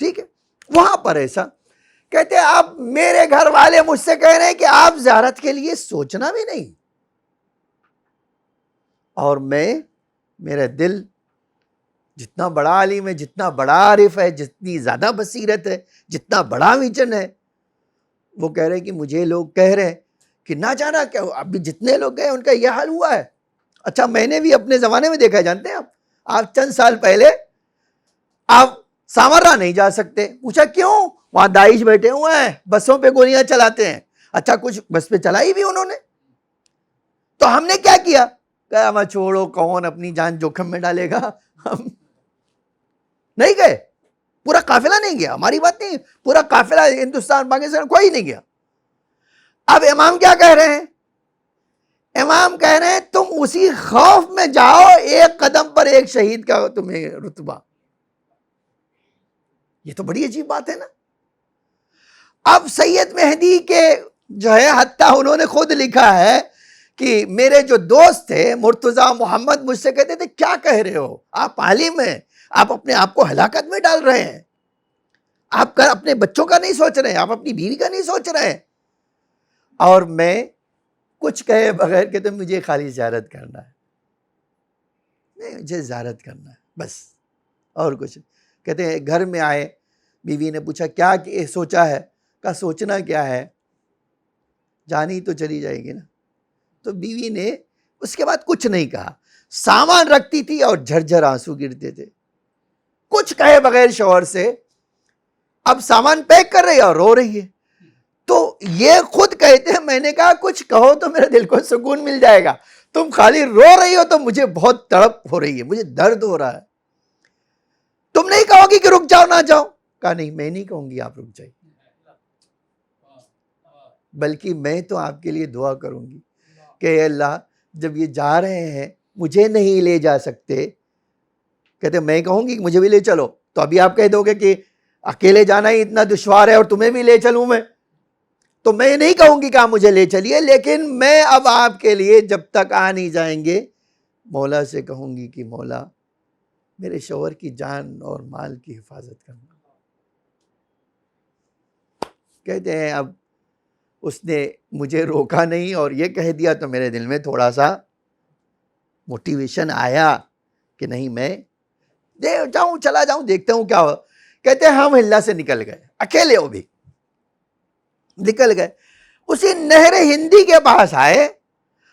ٹھیک ہے، وہاں پر ایسا کہتے ہیں. آپ میرے گھر والے مجھ سے کہہ رہے ہیں کہ آپ زیارت کے لیے سوچنا بھی نہیں، اور میرا دل جتنا بڑا عالم ہے، جتنا بڑا عارف ہے، جتنی زیادہ بصیرت ہے، جتنا بڑا ویژن ہے، وہ کہہ رہے ہیں کہ مجھے لوگ کہہ رہے ہیں کہ نہ جانا، کیا ابھی جتنے لوگ گئے ان کا یہ حال ہوا ہے. اچھا، میں نے بھی اپنے زمانے میں دیکھا، جانتے ہیں آپ چند سال پہلے آپ سامرا نہیں جا سکتے. پوچھا کیوں؟ وہاں داعش بیٹھے ہوئے ہیں، بسوں پہ گولیاں چلاتے ہیں. اچھا، کچھ بس پہ چلائی بھی انہوں نے، تو ہم نے کیا کیا؟ کہا میں چھوڑو، کون اپنی جان جوکھم میں ڈالے گا، ہم نہیں گئے. پورا قافلہ نہیں گیا، ہماری بات نہیں، پورا قافلہ ہندوستان پاکستان کوئی نہیں گیا. اب امام کیا کہہ رہے ہیں؟ امام کہہ رہے ہیں تم اسی خوف میں جاؤ، ایک قدم پر ایک شہید کا تمہیں رتبہ. یہ تو بڑی عجیب بات ہے نا. اب سید مہدی کے جو ہے حتیٰ انہوں نے خود لکھا ہے کہ میرے جو دوست تھے مرتضیٰ محمد مجھ سے کہتے تھے کیا کہہ رہے ہو، آپ عالم ہیں، آپ اپنے آپ کو ہلاکت میں ڈال رہے ہیں، آپ اپنے بچوں کا نہیں سوچ رہے ہیں، آپ اپنی بیوی کا نہیں سوچ رہے ہیں. اور میں کچھ کہے بغیر کہتے مجھے خالی زیارت کرنا ہے، نہیں مجھے زیارت کرنا ہے بس، اور کچھ. کہتے ہیں گھر میں آئے، بیوی نے پوچھا کیا سوچا ہے؟ کہا سوچنا کیا ہے، جانی تو چلی جائے گی نا. تو بیوی نے اس کے بعد کچھ نہیں کہا. سامان رکھتی تھی اور جھرجھر آنسو گرتے تھے, کچھ کہے بغیر شوہر سے. اب سامان پیک کر رہی ہے اور رو رہی ہے. تو یہ خود کہتے ہیں, میں نے کہا کچھ کہو تو میرے دل کو سکون مل جائے گا, تم خالی رو رہی ہو تو مجھے بہت تڑپ ہو رہی ہے, مجھے درد ہو رہا ہے. تم نہیں کہو گی کہ رک جاؤ نہ جاؤ. کہا نہیں, میں نہیں کہوں گی آپ رک جائیے, بلکہ میں تو آپ کے لیے دعا کروں گی کہ اے اللہ جب یہ جا رہے ہیں مجھے نہیں لے جا سکتے, کہتے میں کہوں گی کہ مجھے بھی لے چلو, تو ابھی آپ کہہ دو گے کہ اکیلے جانا ہی اتنا دشوار ہے اور تمہیں بھی لے چلوں میں, تو میں نہیں کہوں گی کہ آپ مجھے لے چلیے, لیکن میں اب آپ کے لیے جب تک آ نہیں جائیں گے مولا سے کہوں گی کہ مولا میرے شوہر کی جان اور مال کی حفاظت کرنا. کہتے ہیں اب اس نے مجھے روکا نہیں اور یہ کہہ دیا تو میرے دل میں تھوڑا سا موٹیویشن آیا کہ نہیں میں جاؤں, چلا جاؤں, دیکھتا ہوں کیا ہو. کہتے ہیں ہم ہلا سے نکل گئے, اکیلے ہو بھی نکل گئے. اسی نہر ہندی کے پاس آئے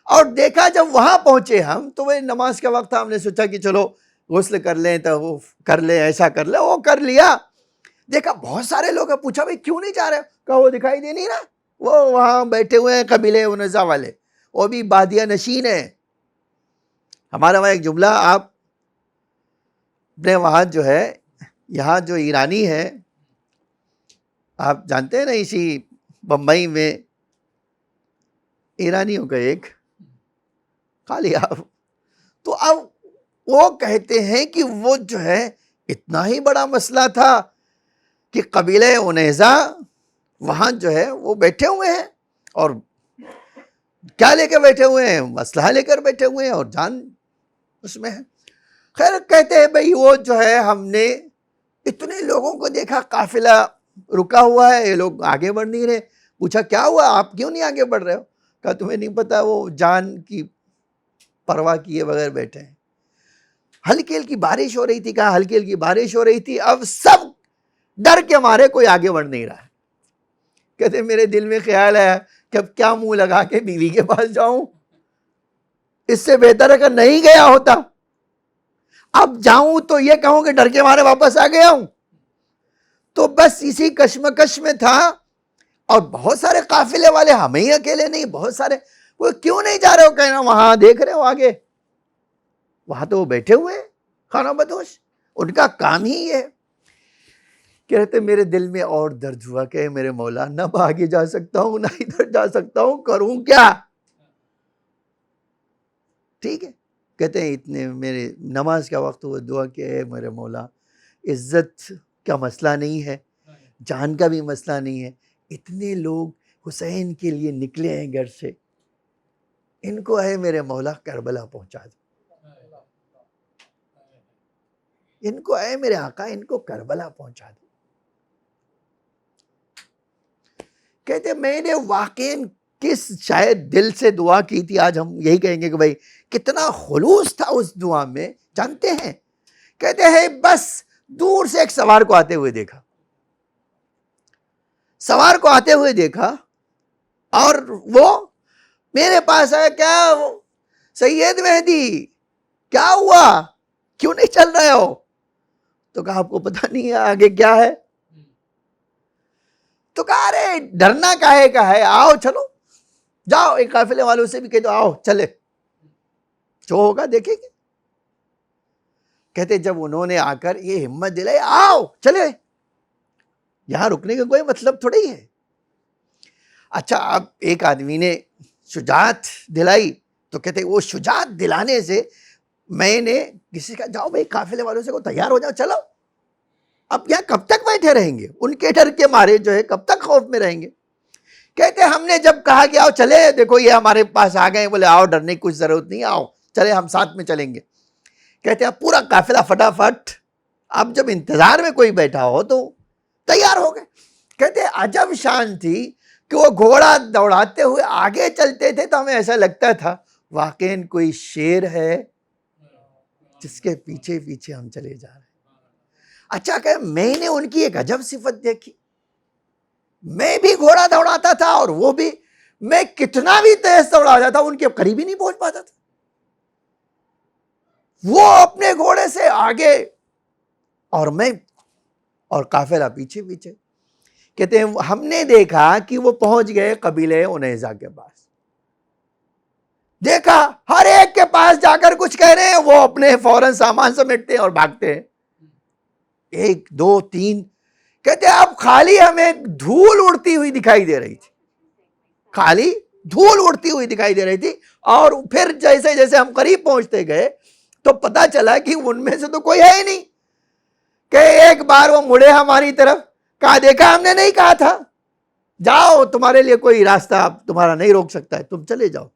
اور دیکھا جب وہاں پہنچے ہم تو وہ نماز کا وقت تھا, ہم نے سوچا کہ چلو غسل کر لیں تو وہ کر لیں, ایسا کر لیں, وہ کر لیا. دیکھا بہت سارے لوگ ہیں, پوچھا بھائی کیوں نہیں جا رہے, کہا وہ دکھائی دے نہیں رہا, وہ وہاں بیٹھے ہوئے ہیں قبیلے انزا والے, وہ بھی بادیہ نشین ہیں. ہمارا وہاں ایک جملہ آپ نے وہاں جو ہے, یہاں جو ایرانی ہے آپ جانتے ہیں نا, اسی بمبئی میں ایرانیوں کا ایک خالی آپ, تو اب وہ کہتے ہیں کہ وہ جو ہے اتنا ہی بڑا مسئلہ تھا کہ قبیلہ انیزا وہاں جو ہے وہ بیٹھے ہوئے ہیں اور کیا لے کے بیٹھے ہوئے ہیں, اسلحہ لے کر بیٹھے ہوئے ہیں اور جان اس میں ہے. خیر کہتے ہیں بھئی وہ جو ہے ہم نے اتنے لوگوں کو دیکھا, قافلہ رکا ہوا ہے, یہ لوگ آگے بڑھ نہیں رہے. پوچھا کیا ہوا, آپ کیوں نہیں آگے بڑھ رہے ہو؟ کہا تمہیں نہیں پتا وہ جان کی پرواہ کیے بغیر بیٹھے ہیں. ہلکی ہلکی بارش ہو رہی تھی, کہا ہلکی ہلکی بارش ہو رہی تھی, اب سب ڈر کے مارے کوئی آگے بڑھ نہیں رہا ہے. کہتے میرے دل میں خیال ہے کہ اب کیا منہ لگا کے بیوی کے پاس جاؤں, اس سے بہتر ہے کہ نہیں گیا ہوتا. اب جاؤں تو یہ کہوں کہ ڈر کے مارے واپس آ گیا ہوں. تو بس اسی کشمکش میں تھا, اور بہت سارے قافلے والے, ہمیں ہی اکیلے نہیں, بہت سارے, وہ کیوں نہیں جا رہے ہو, کہنا وہاں دیکھ رہے ہو آگے, وہاں تو وہ بیٹھے ہوئے ہیں خانہ بدوش, ان کا کام ہی یہ ہے. کہتے میرے دل میں اور درد ہوا کہ میرے مولا نہ آگے جا سکتا ہوں نہ ادھر جا سکتا ہوں, کروں کیا. ٹھیک ہے, کہتے ہیں اتنے میرے نماز کا وقت ہوا, دعا کہ اے میرے مولا عزت کا مسئلہ نہیں ہے, جان کا بھی مسئلہ نہیں ہے, اتنے لوگ حسین کے لیے نکلے ہیں گھر سے, ان کو اے میرے مولا کربلا پہنچا دو, ان کو اے میرے آقا ان کو کربلا پہنچا دو. کہتے میں نے واقعاً کس شاید دل سے دعا کی تھی, آج ہم یہی کہیں گے کہ بھائی کتنا خلوص تھا اس دعا میں, جانتے ہیں. کہتے ہیں بس دور سے ایک سوار کو آتے ہوئے دیکھا, سوار کو آتے ہوئے دیکھا اور وہ میرے پاس آیا, کیا سید مہدی کیا ہوا, کیوں نہیں چل رہے ہو؟ تو کہا آپ کو پتہ نہیں ہے آگے کیا ہے؟ تو کہا ارے ڈرنا کاہے کا ہے, آؤ چلو جاؤ, ایک قافلے والوں سے بھی کہہ دو آؤ چلے, جو ہوگا دیکھیں گے. کہتے جب انہوں نے آ کر یہ ہمت دلائی, آؤ چلے, یہاں رکنے کا کوئی مطلب تھوڑی ہے. اچھا اب ایک آدمی نے شجاعت دلائی, تو کہتے وہ شجاعت دلانے سے میں نے کسی کا, جاؤ بھائی قافلے والوں سے کو تیار ہو جاؤ, چلو, اب یہاں کب تک بیٹھے رہیں گے, ان کے ڈر کے مارے جو ہے کب تک خوف میں رہیں گے. کہتے ہم نے جب کہا کہ آؤ چلے, دیکھو یہ ہمارے پاس آ گئے, بولے آؤ ڈرنے کی کچھ ضرورت نہیں, آؤ چلے ہم ساتھ میں چلیں گے. کہتے ہیں پورا قافلہ فٹافٹ, اب جب انتظار میں کوئی بیٹھا ہو تو تیار ہو گئے. کہتے ہیں عجب شان تھی کہ وہ گھوڑا دوڑاتے ہوئے آگے چلتے تھے تو ہمیں ایسا لگتا تھا واقعاً کوئی شیر ہے جس کے پیچھے پیچھے ہم چلے جا رہے ہیں. اچھا کہ میں نے ان کی ایک عجب صفت دیکھی, میں بھی گھوڑا دوڑاتا تھا اور وہ بھی, میں کتنا بھی تیز دوڑاتا تھا ان کے قریب ہی نہیں پہنچ پاتا تھا. وہ اپنے گھوڑے سے آگے اور میں اور قافلہ پیچھے پیچھے. کہتے ہیں ہم نے دیکھا کہ وہ پہنچ گئے قبیلے انیزا کے پاس. دیکھا ہر ایک کے پاس جا کر کچھ کہہ رہے ہیں، وہ اپنے فوراً سامان سمیٹتے ہیں اور بھاگتے ہیں. 1 2 3 کہتے ہیں اب خالی ہمیں دھول اڑتی ہوئی دکھائی دے رہی تھی، خالی دھول اڑتی ہوئی دکھائی دے رہی تھی. اور پھر جیسے جیسے ہم قریب پہنچتے گئے تو پتا چلا کہ ان میں سے تو کوئی ہے ہی نہیں. کہ ایک بار وہ مڑے ہماری طرف، کہا دیکھا ہم نے نہیں کہا تھا، جاؤ تمہارے لیے کوئی راستہ تمہارا نہیں روک سکتا ہے، تم چلے جاؤ.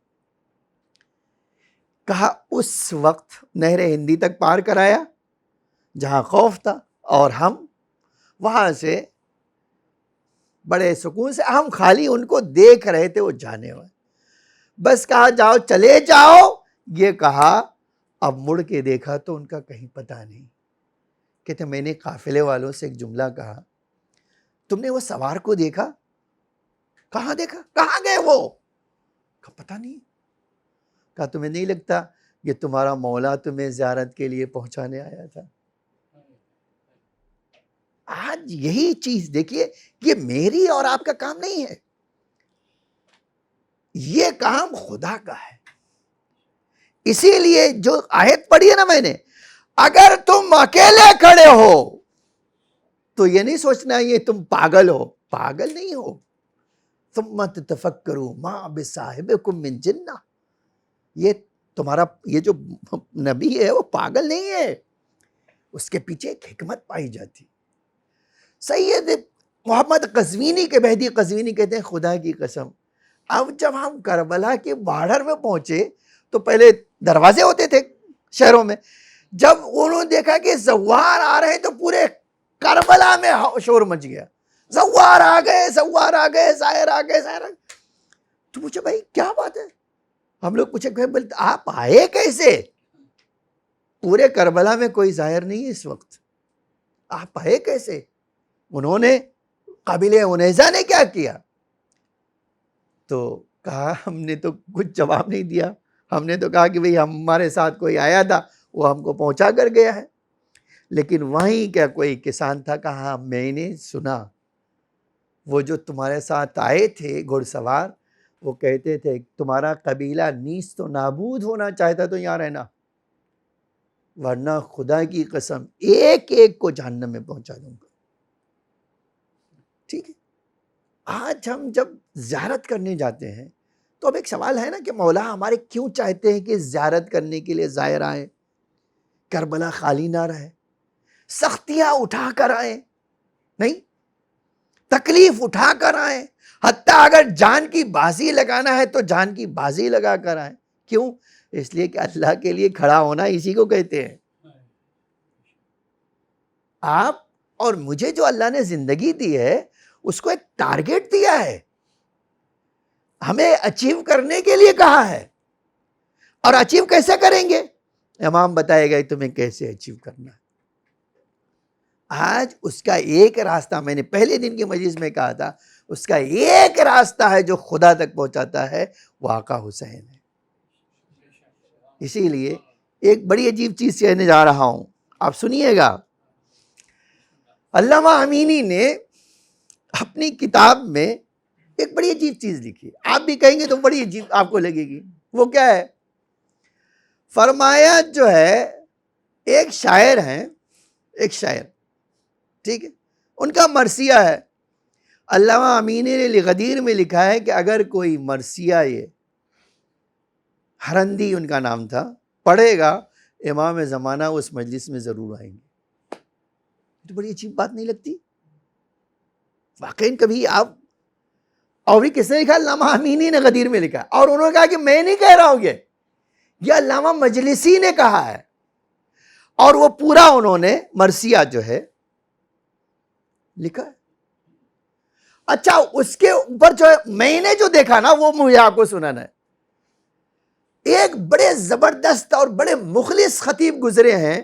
کہا اس وقت نہر ہندی تک پار کرایا جہاں خوف تھا، اور ہم وہاں سے بڑے سکون سے، ہم خالی ان کو دیکھ رہے تھے وہ جانے والے. بس کہا جاؤ چلے جاؤ. یہ کہا اب مڑ کے دیکھا تو ان کا کہیں پتہ نہیں. کہتے میں نے قافلے والوں سے ایک جملہ کہا، تم نے وہ سوار کو دیکھا؟ کہاں دیکھا؟ کہاں گئے وہ؟ کہا پتہ نہیں. کہا تمہیں نہیں لگتا یہ تمہارا مولا تمہیں زیارت کے لیے پہنچانے آیا تھا؟ آج یہی چیز دیکھیے، یہ میری اور آپ کا کام نہیں ہے، یہ کام خدا کا ہے. اسی لیے جو آیت پڑھی ہے نا میں نے، اگر تم اکیلے کھڑے ہو تو یہ نہیں سوچنا یہ تم پاگل ہو، پاگل نہیں ہو. ثم تتفکروا ما بصاحبکم من جنہ، یہ تمہارا یہ جو نبی ہے وہ پاگل نہیں ہے، اس کے پیچھے ایک حکمت پائی جاتی. سید محمد قزوینی کے مہدی قزوینی کہتے ہیں خدا کی قسم، اب جب ہم کربلا کے بارڈر میں پہنچے تو پہلے دروازے ہوتے تھے شہروں میں، جب انہوں نے دیکھا کہ زوار آ رہے تو پورے کربلا میں شور مچ گیا، زوار آ گئے، زوار آ گئے، زائر آ گئے، زائر آ گئے. تو پوچھا بھائی کیا بات ہے؟ ہم لوگ پوچھے کہ آپ آئے کیسے؟ پورے کربلا میں کوئی ظاہر نہیں ہے اس وقت، آپ آئے کیسے؟ انہوں نے قبیلے انیزا نے کیا کیا؟ تو کہا ہم نے تو کچھ جواب نہیں دیا، ہم نے تو کہا کہ بھئی ہمارے ساتھ کوئی آیا تھا وہ ہم کو پہنچا کر گیا ہے. لیکن وہیں کیا کوئی کسان تھا، کہا میں نے سنا وہ جو تمہارے ساتھ آئے تھے گھڑ سوار، وہ کہتے تھے تمہارا قبیلہ نیست و نابود ہونا چاہتا تو یہاں رہنا، ورنہ خدا کی قسم ایک ایک کو جہنم میں پہنچا دوں گا. ٹھیک ہے، آج ہم جب زیارت کرنے جاتے ہیں تو اب ایک سوال ہے نا کہ مولا ہمارے کیوں چاہتے ہیں کہ زیارت کرنے کے لیے زائر آئیں، کربلا خالی نہ رہے، سختیاں اٹھا کر آئیں، نہیں تکلیف اٹھا کر آئیں، حتیٰ اگر جان کی بازی لگانا ہے تو جان کی بازی لگا کر آئیں. کیوں؟ اس لیے کہ اللہ کے لیے کھڑا ہونا اسی کو کہتے ہیں. آپ اور مجھے جو اللہ نے زندگی دی ہے اس کو ایک ٹارگیٹ دیا ہے، ہمیں اچیو کرنے کے لیے کہا ہے. اور اچیو کیسے کریں گے؟ امام بتائے گا تمہیں کیسے اچیو کرنا ہے. آج اس کا ایک راستہ، میں نے پہلے دن کی مجلس میں کہا تھا، اس کا ایک راستہ ہے جو خدا تک پہنچاتا ہے، وہ آقا حسین ہے. اسی لیے ایک بڑی عجیب چیز کہنے جا رہا ہوں، آپ سنیے گا. علامہ امینی نے اپنی کتاب میں ایک بڑی عجیب چیز لکھی، آپ بھی کہیں گے تو بڑی عجیب آپ کو لگے گی. وہ کیا ہے؟ فرمایا جو ہے ایک شاعر ہیں، ایک شاعر، ٹھیک ہے، ان کا مرثیہ ہے. علامہ امینی نے غدیر میں لکھا ہے کہ اگر کوئی مرثیہ، یہ ہرندی ان کا نام تھا، پڑھے گا امام زمانہ اس مجلس میں ضرور آئیں گے. تو بڑی عجیب بات نہیں لگتی؟ واقعی کبھی آپ، اور کس نے لکھا؟ علامہ امینی نے غدیر میں لکھا، اور انہوں نے کہا کہ میں نہیں کہہ رہا ہوں، یہ علامہ مجلسی نے کہا ہے. اور وہ پورا انہوں نے مرثیہ جو ہے لکھا ہے. اچھا اس کے اوپر جو ہے میں نے جو دیکھا نا وہ مجھے آپ کو سنانا ہے. ایک بڑے زبردست اور بڑے مخلص خطیب گزرے ہیں،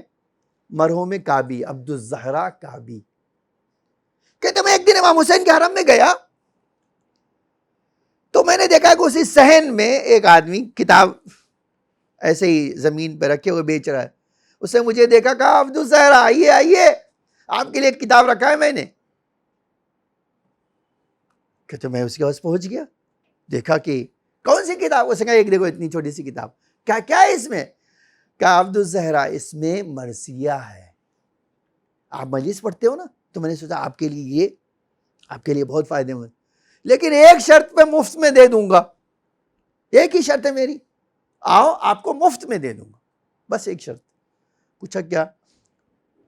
مرحوم کعبی، عبدالزہرا کعبی. کہتے میں ایک دن امام حسین کے حرم میں گیا تو میں نے دیکھا کہ اسی صحن میں ایک آدمی کتاب ایسے ہی زمین پہ رکھے ہوئے بیچ رہا ہے. اس نے مجھے دیکھا، کہا عبد الزہرا آئیے آئیے، آپ کے لیے ایک کتاب رکھا ہے میں نے. کہ تو میں اس کے پاس پہنچ گیا، دیکھا کہ کون سی کتاب؟ اس نے کہا ایک دیکھو اتنی چھوٹی سی کتاب. کیا ہے اس میں؟ کہا عبد الزہرا اس میں مرثیہ ہے. آپ مجلس پڑھتے ہو نا، تو میں نے سوچا آپ کے لیے یہ آپ کے لیے بہت فائدے مند، لیکن ایک شرط پہ مفت میں دے دوں گا. ایک ہی شرط ہے میری، آؤ آپ کو مفت میں دے دوں گا، بس ایک شرط. پوچھا کیا؟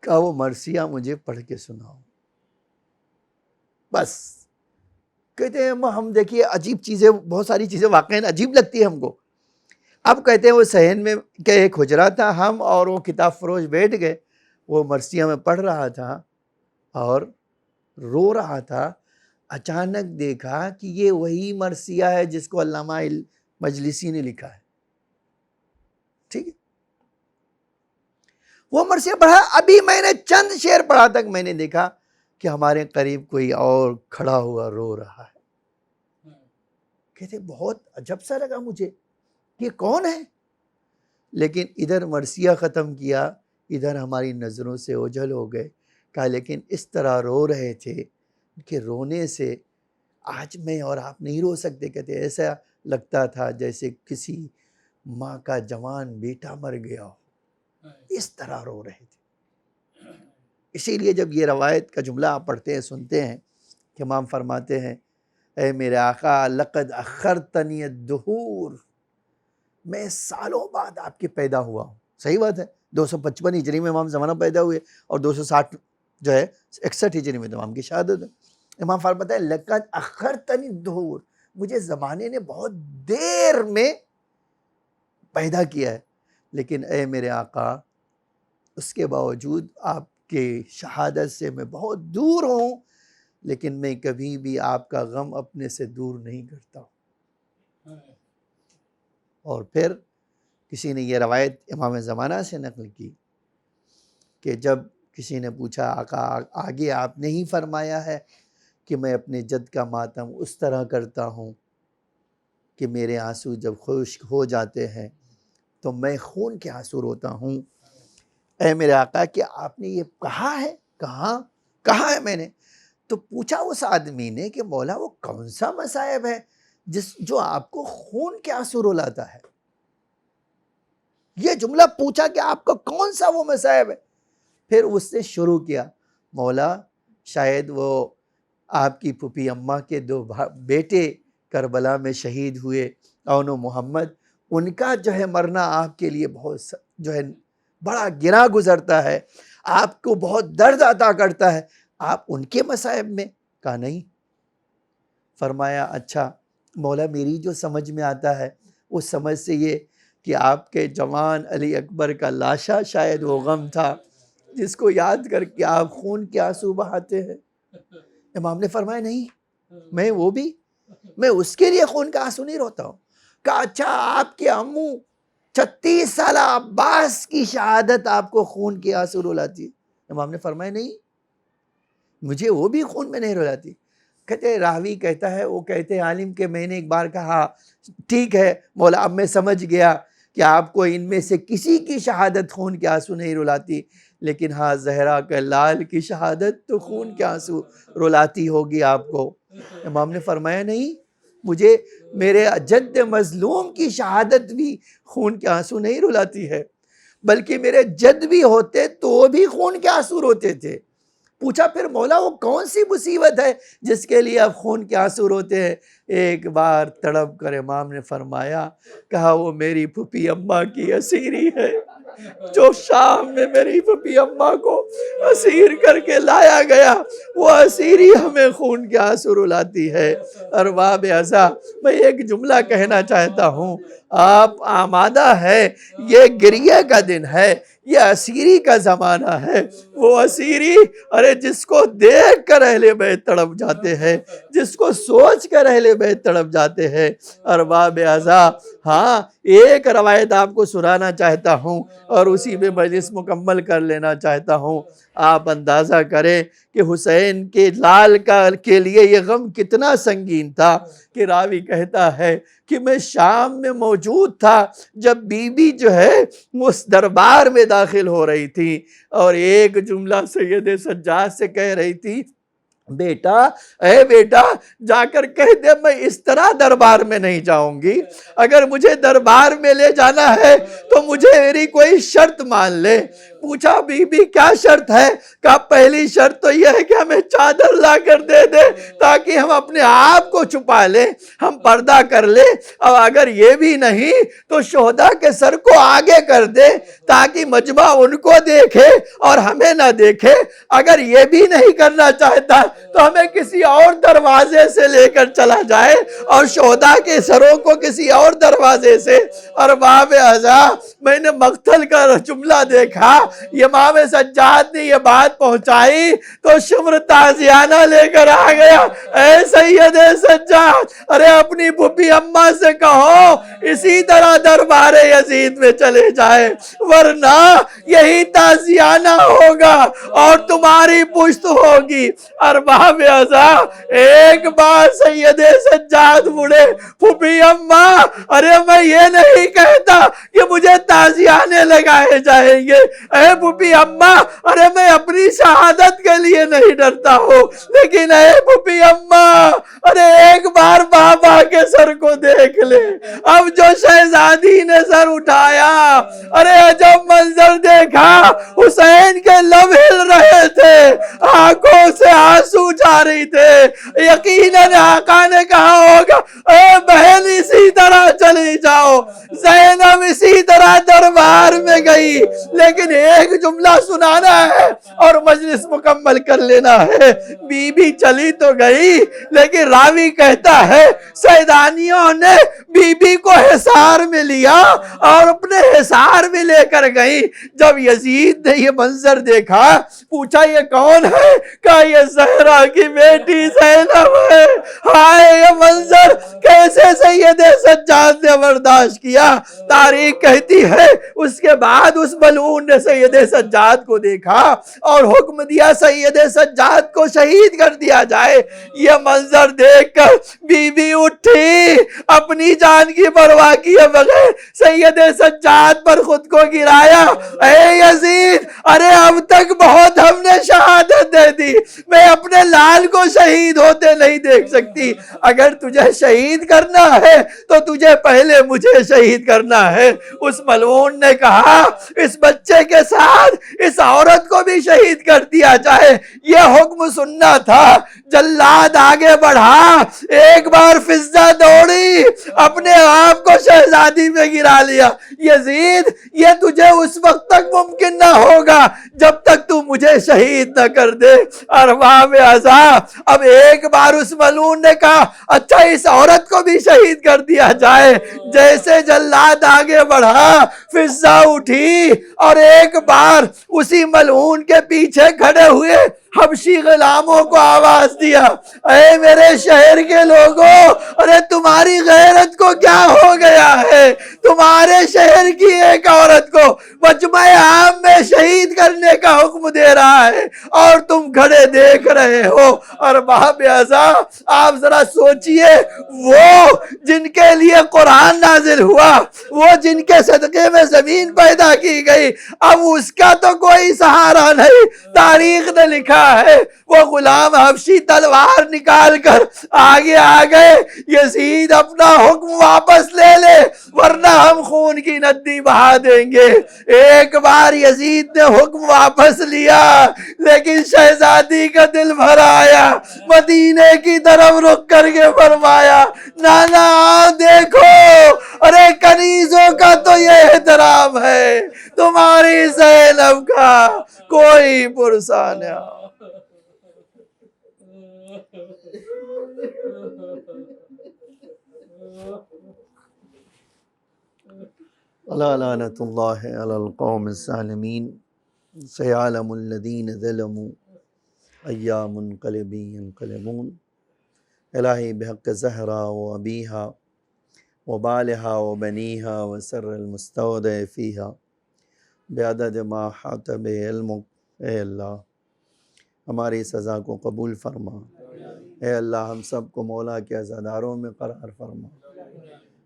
کہا وہ مرثیہ مجھے پڑھ کے سناؤ. بس. کہتے ہیں ہم دیکھیے عجیب چیزیں، بہت ساری چیزیں واقعی عجیب لگتی ہے ہم کو. اب کہتے ہیں وہ صحن میں کہ ایک حجرہ تھا، ہم اور وہ کتاب فروش بیٹھ گئے، وہ مرثیہ میں پڑھ رہا تھا اور رو رہا تھا. اچانک دیکھا کہ یہ وہی مرثیہ ہے جس کو علامہ مجلسی نے لکھا ہے. ٹھیک ہے، وہ مرثیہ پڑھا. ابھی میں نے چند شعر پڑھا تک میں نے دیکھا کہ ہمارے قریب کوئی اور کھڑا ہوا رو رہا ہے. کہتے بہت عجب سا لگا مجھے، یہ کون ہے؟ لیکن ادھر مرثیہ ختم کیا، ادھر ہماری نظروں سے اوجھل ہو گئے. کہا لیکن اس طرح رو رہے تھے کہ رونے سے آج میں اور آپ نہیں رو سکتے. کہتے ایسا لگتا تھا جیسے کسی ماں کا جوان بیٹا مر گیا ہو، اس طرح رو رہے تھے. اسی لیے جب یہ روایت کا جملہ آپ پڑھتے ہیں، سنتے ہیں کہ امام فرماتے ہیں اے میرے آقا لقد اخرتنی الدہور، میں سالوں بعد آپ کے پیدا ہوا ہوں. صحیح بات ہے، 255 ہجری میں امام زمانہ پیدا ہوئے اور 260 جو ہے 61 ہجری میں امام کی شہادت ہے. امام فرماتا ہے لقد اخرتنی الدہور، مجھے زمانے نے بہت دیر میں پیدا کیا ہے، لیکن اے میرے آقا اس کے باوجود آپ کے شہادت سے میں بہت دور ہوں، لیکن میں کبھی بھی آپ کا غم اپنے سے دور نہیں کرتا ہوں. اور پھر کسی نے یہ روایت امام زمانہ سے نقل کی کہ جب کسی نے پوچھا آقا آگے آپ نے ہی فرمایا ہے کہ میں اپنے جد کا ماتم اس طرح کرتا ہوں کہ میرے آنسو جب خشک ہو جاتے ہیں تو میں خون کے آنسو روتا ہوں. اے میرے آقا کہ آپ نے یہ کہا ہے؟ کہا ہے میں نے. تو پوچھا اس آدمی نے کہ مولا وہ کون سا مصائب ہے جو آپ کو خون کے آنسو رلاتا ہے؟ یہ جملہ پوچھا کہ آپ کو کون سا وہ مصائب ہے؟ پھر اس نے شروع کیا، مولا شاید وہ آپ کی پھوپھی اماں کے 2 بیٹے کربلا میں شہید ہوئے، اون و محمد، ان کا جو ہے مرنا آپ کے لیے بہت جو ہے بڑا گراں گزرتا ہے، آپ کو بہت درد عطا کرتا ہے، آپ ان کے مصائب میں؟ کہا نہیں. فرمایا اچھا مولا میری جو سمجھ میں آتا ہے اس سمجھ سے یہ کہ آپ کے جوان علی اکبر کا لاشا شاید وہ غم تھا جس کو یاد کر کے آپ خون کے آنسو بہاتے ہیں. امام نے فرمایا نہیں، میں اس کے لیے خون کا آنسو نہیں روتا ہوں. کہا اچھا آپ کے امو 36 سالہ عباس کی شہادت آپ کو خون کے آنسو رلاتی؟ امام نے فرمایا نہیں، مجھے وہ بھی خون میں نہیں رلاتی. کہتے راوی کہتا ہے، وہ کہتے عالم کہ میں نے ایک بار کہا ٹھیک ہے مولا اب میں سمجھ گیا کہ آپ کو ان میں سے کسی کی شہادت خون کے آنسو نہیں رلاتی، لیکن ہاں زہرا کا لال کی شہادت تو خون کے آنسو رلاتی ہوگی آپ کو. امام نے فرمایا نہیں، مجھے میرے جد مظلوم کی شہادت بھی خون کے آنسو نہیں رلاتی ہے، بلکہ میرے جد بھی ہوتے تو وہ بھی خون کے آنسو روتے تھے. پوچھا پھر مولا وہ کون سی مصیبت ہے جس کے لیے آپ خون کے آنسو روتے ہیں؟ ایک بار تڑپ کر امام نے فرمایا، کہا وہ میری پھوپھی اماں کی اسیری ہے، جو شام میں میری پھوپھی اماں کو اسیر کر کے لایا گیا، وہ اسیری ہمیں خون کے آنسو رلاتی ہے. ارباب عزا میں ایک جملہ کہنا چاہتا ہوں، آپ آمادہ ہے، یہ گریہ کا دن ہے، یہ اسیری کا زمانہ ہے. وہ اسیری ارے جس کو دیکھ کر اہل بیت تڑپ جاتے ہیں، جس کو سوچ کر اہل بیت تڑپ جاتے ہیں. ارباب عزا ہاں ایک روایت آپ کو سنانا چاہتا ہوں اور اسی میں مجلس مکمل کر لینا چاہتا ہوں. آپ اندازہ کریں کہ حسین کے لال کے لیے یہ غم کتنا سنگین تھا کہ راوی کہتا ہے کہ میں شام میں موجود تھا جب بی بی جو ہے اس دربار میں داخل ہو رہی تھی، اور ایک جملہ سید سجاد سے کہہ رہی تھی، بیٹا اے بیٹا جا کر کہہ دے میں اس طرح دربار میں نہیں جاؤں گی، اگر مجھے دربار میں لے جانا ہے تو مجھے میری کوئی شرط مان لے۔ پوچھا بی بی کیا شرط ہے؟ کہا پہلی شرط تو یہ ہے کہ ہمیں چادر لا کر دے دے تاکہ ہم اپنے آپ کو چھپا لیں، ہم پردہ کر لیں، اور اگر یہ بھی نہیں تو شہداء کے سر کو آگے کر دے تاکہ مجمع ان کو دیکھے اور ہمیں نہ دیکھے، اگر یہ بھی نہیں کرنا چاہتا تو ہمیں کسی اور دروازے سے لے کر چلا جائے اور شہداء کے سروں کو کسی اور دروازے سے۔ اور باب ازاں میں نے مقتل کا جملہ دیکھا، امام سجاد نے یہ بات پہنچائی تو شمر تازیانہ لے کر آ گیا، اے سید سجاد ارے اپنی پھوپھی اماں سے کہو اسی طرح دربار یزید میں چلے جائے، ورنہ یہی تازیانہ ہوگا اور تمہاری پشت ہوگی۔ ارباب ازاں ایک بار سید سجاد مڑے، پھوپھی اماں ارے میں یہ نہیں کہتا کہ مجھے تازیانے لگائے جائیں گے، اے پھوپھی اماں ارے میں اپنی شہادت کے لیے نہیں ڈرتا ہوں، لیکن اے پھوپھی اماں ارے ایک بار بابا کے سر کو دیکھ لے۔ اب جو شہزادی نے سر اٹھایا، ارے عجب منظر دیکھا، حسین کے لب ہل رہے تھے، آنکھوں سے آنسو جا رہی تھے، یقیناً آقا نے کہا ہوگا اے بہن اسی طرح چلی جاؤ۔ زینب اسی طرح دربار میں گئی، لیکن ایک جملہ سنانا ہے اور مجلس مکمل کر لینا ہے۔ بی بی چلی تو گئی، لیکن راوی کہتا ہے سیدانیوں نے بی بی کو حصار میں لیا اور اپنے حصار میں لے کر گئی۔ جب یزید نے یہ منظر دیکھا پوچھا یہ کون ہے؟ کہا یہ زہرا کی بیٹی زینب ہے۔ ہائے یہ منظر کیسے سید سجاد نے برداشت کیا؟ تاریخ کہتی ہے اس کے بعد اس ملعون نے سید سجاد کو دیکھا اور حکم دیا سید سجاد کو شہید کر دیا جائے۔ یہ منظر دیکھ کر بی بی اٹھی، اپنی جان کی پرواہ کیے بغیر سید سجاد پر خود کو گرایا، اے یزید ارے اب تک بہت ہم نے شہادت دے دی، میں اپنے لال کو شہید ہوتے نہیں دیکھ سکتی، اگر تجھے شہید کرنا ہے تو تجھے پہلے مجھے شہید کرنا ہے۔ اس ملعون نے کہا اس بچے کے ساتھ اس عورت کو بھی شہید کر دیا جائے، یہ حکم سننا تھا۔ جلاد آگے بڑھا، ایک بار فضہ دوڑی، اپنے آپ کو شہزادی میں گرا لیا، یزید یہ تجھے اس وقت تک ممکن نہ ہوگا جب تک تو مجھے شہید نہ کر دے۔ ارباب ازاں اب ایک بار اس ملعون نے کہا اچھا اس عورت کو بھی شہید کر دیا جائے۔ جیسے جلاد آگے بڑھا فضہ اٹھی اور ایک بار اسی ملعون کے پیچھے کھڑے ہوئے حبشی غلاموں کو آواز دیا، اے میرے شہر کے لوگوں ارے تمہاری غیرت کو کیا ہو گیا ہے؟ تمہارے شہر کی ایک عورت کو مجمع عام میں شہید کرنے کا حکم دے رہا ہے اور تم کھڑے دیکھ رہے ہو۔ اور ارباب ازاں آپ ذرا سوچئے، وہ جن کے لیے قرآن نازل ہوا، وہ جن کے صدقے میں زمین پیدا کی گئی، اب اس کا تو کوئی سہارا نہیں۔ تاریخ نے لکھا ہے وہ غلام حبشی تلوار نکال کر آگے آ گئے، یزید اپنا حکم واپس لے لے ورنہ ہم خون کی ندی بہا دیں گے۔ ایک بار یزید نے حکم واپس لیا، لیکن شہزادی کا دل بھر آیا، مدینے کی طرف رخ کر کے فرمایا نانا دیکھو ارے کنیزوں کا تو یہ احترام ہے، تمہاری زینب کا کوئی پرسہ نہ۔ الا لعنۃ اللہ علی القوم الظالمین، سیعلم الذین ظلموا ای منقلب ینقلبون۔ الہی بحق زہرا و ابیہا و بالہا و بنیہا و سر المستودع فیہا بعدد ما حاط بہ علمک، اے اللہ ہماری سزا کو قبول فرما۔ اے اللہ ہم سب کو مولا کے عزاداروں میں قرار فرما۔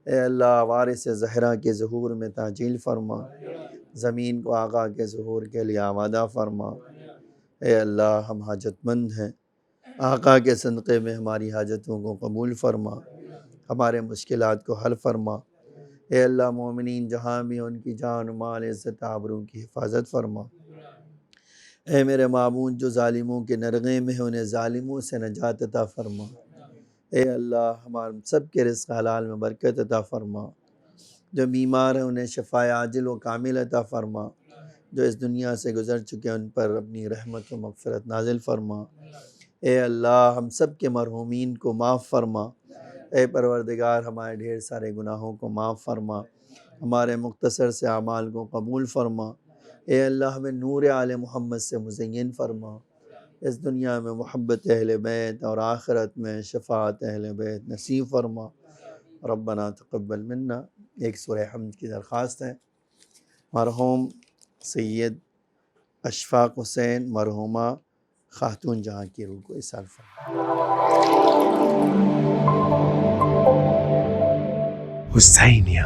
اے اللہ وارث زہرا کے ظہور میں تعجیل فرما۔ زمین کو آقا کے ظہور کے لیے آمادہ فرما۔ اے اللہ ہم حاجت مند ہیں، آقا کے صدقے میں ہماری حاجتوں کو قبول فرما، ہمارے مشکلات کو حل فرما۔ اے اللہ مومنین جہاں بھی ان کی جان و مال عزت آبرو کی حفاظت فرما۔ اے میرے معبود جو ظالموں کے نرغے میں ہیں انہیں ظالموں سے نجات عطا فرما۔ اے اللہ ہمارے سب کے رزق حلال میں برکت عطا فرما۔ جو بیمار ہیں انہیں شفاء عاجل و کامل عطا فرما۔ جو اس دنیا سے گزر چکے ان پر اپنی رحمت و مغفرت نازل فرما۔ اے اللہ ہم سب کے مرحومین کو معاف فرما۔ اے پروردگار ہمارے ڈھیر سارے گناہوں کو معاف فرما، ہمارے مختصر سے اعمال کو قبول فرما۔ اے اللہ ہمیں نور آل محمد سے مزین فرما، اس دنیا میں محبت اہل بیت اور آخرت میں شفاعت اہل بیت نصیب فرما۔ ربنا تقبل منا۔ ایک سورہ حمد کی درخواست ہے، مرحوم سید اشفاق حسین مرحومہ خاتون جہاں کی روح کو ایصال فرما۔ حسینیہ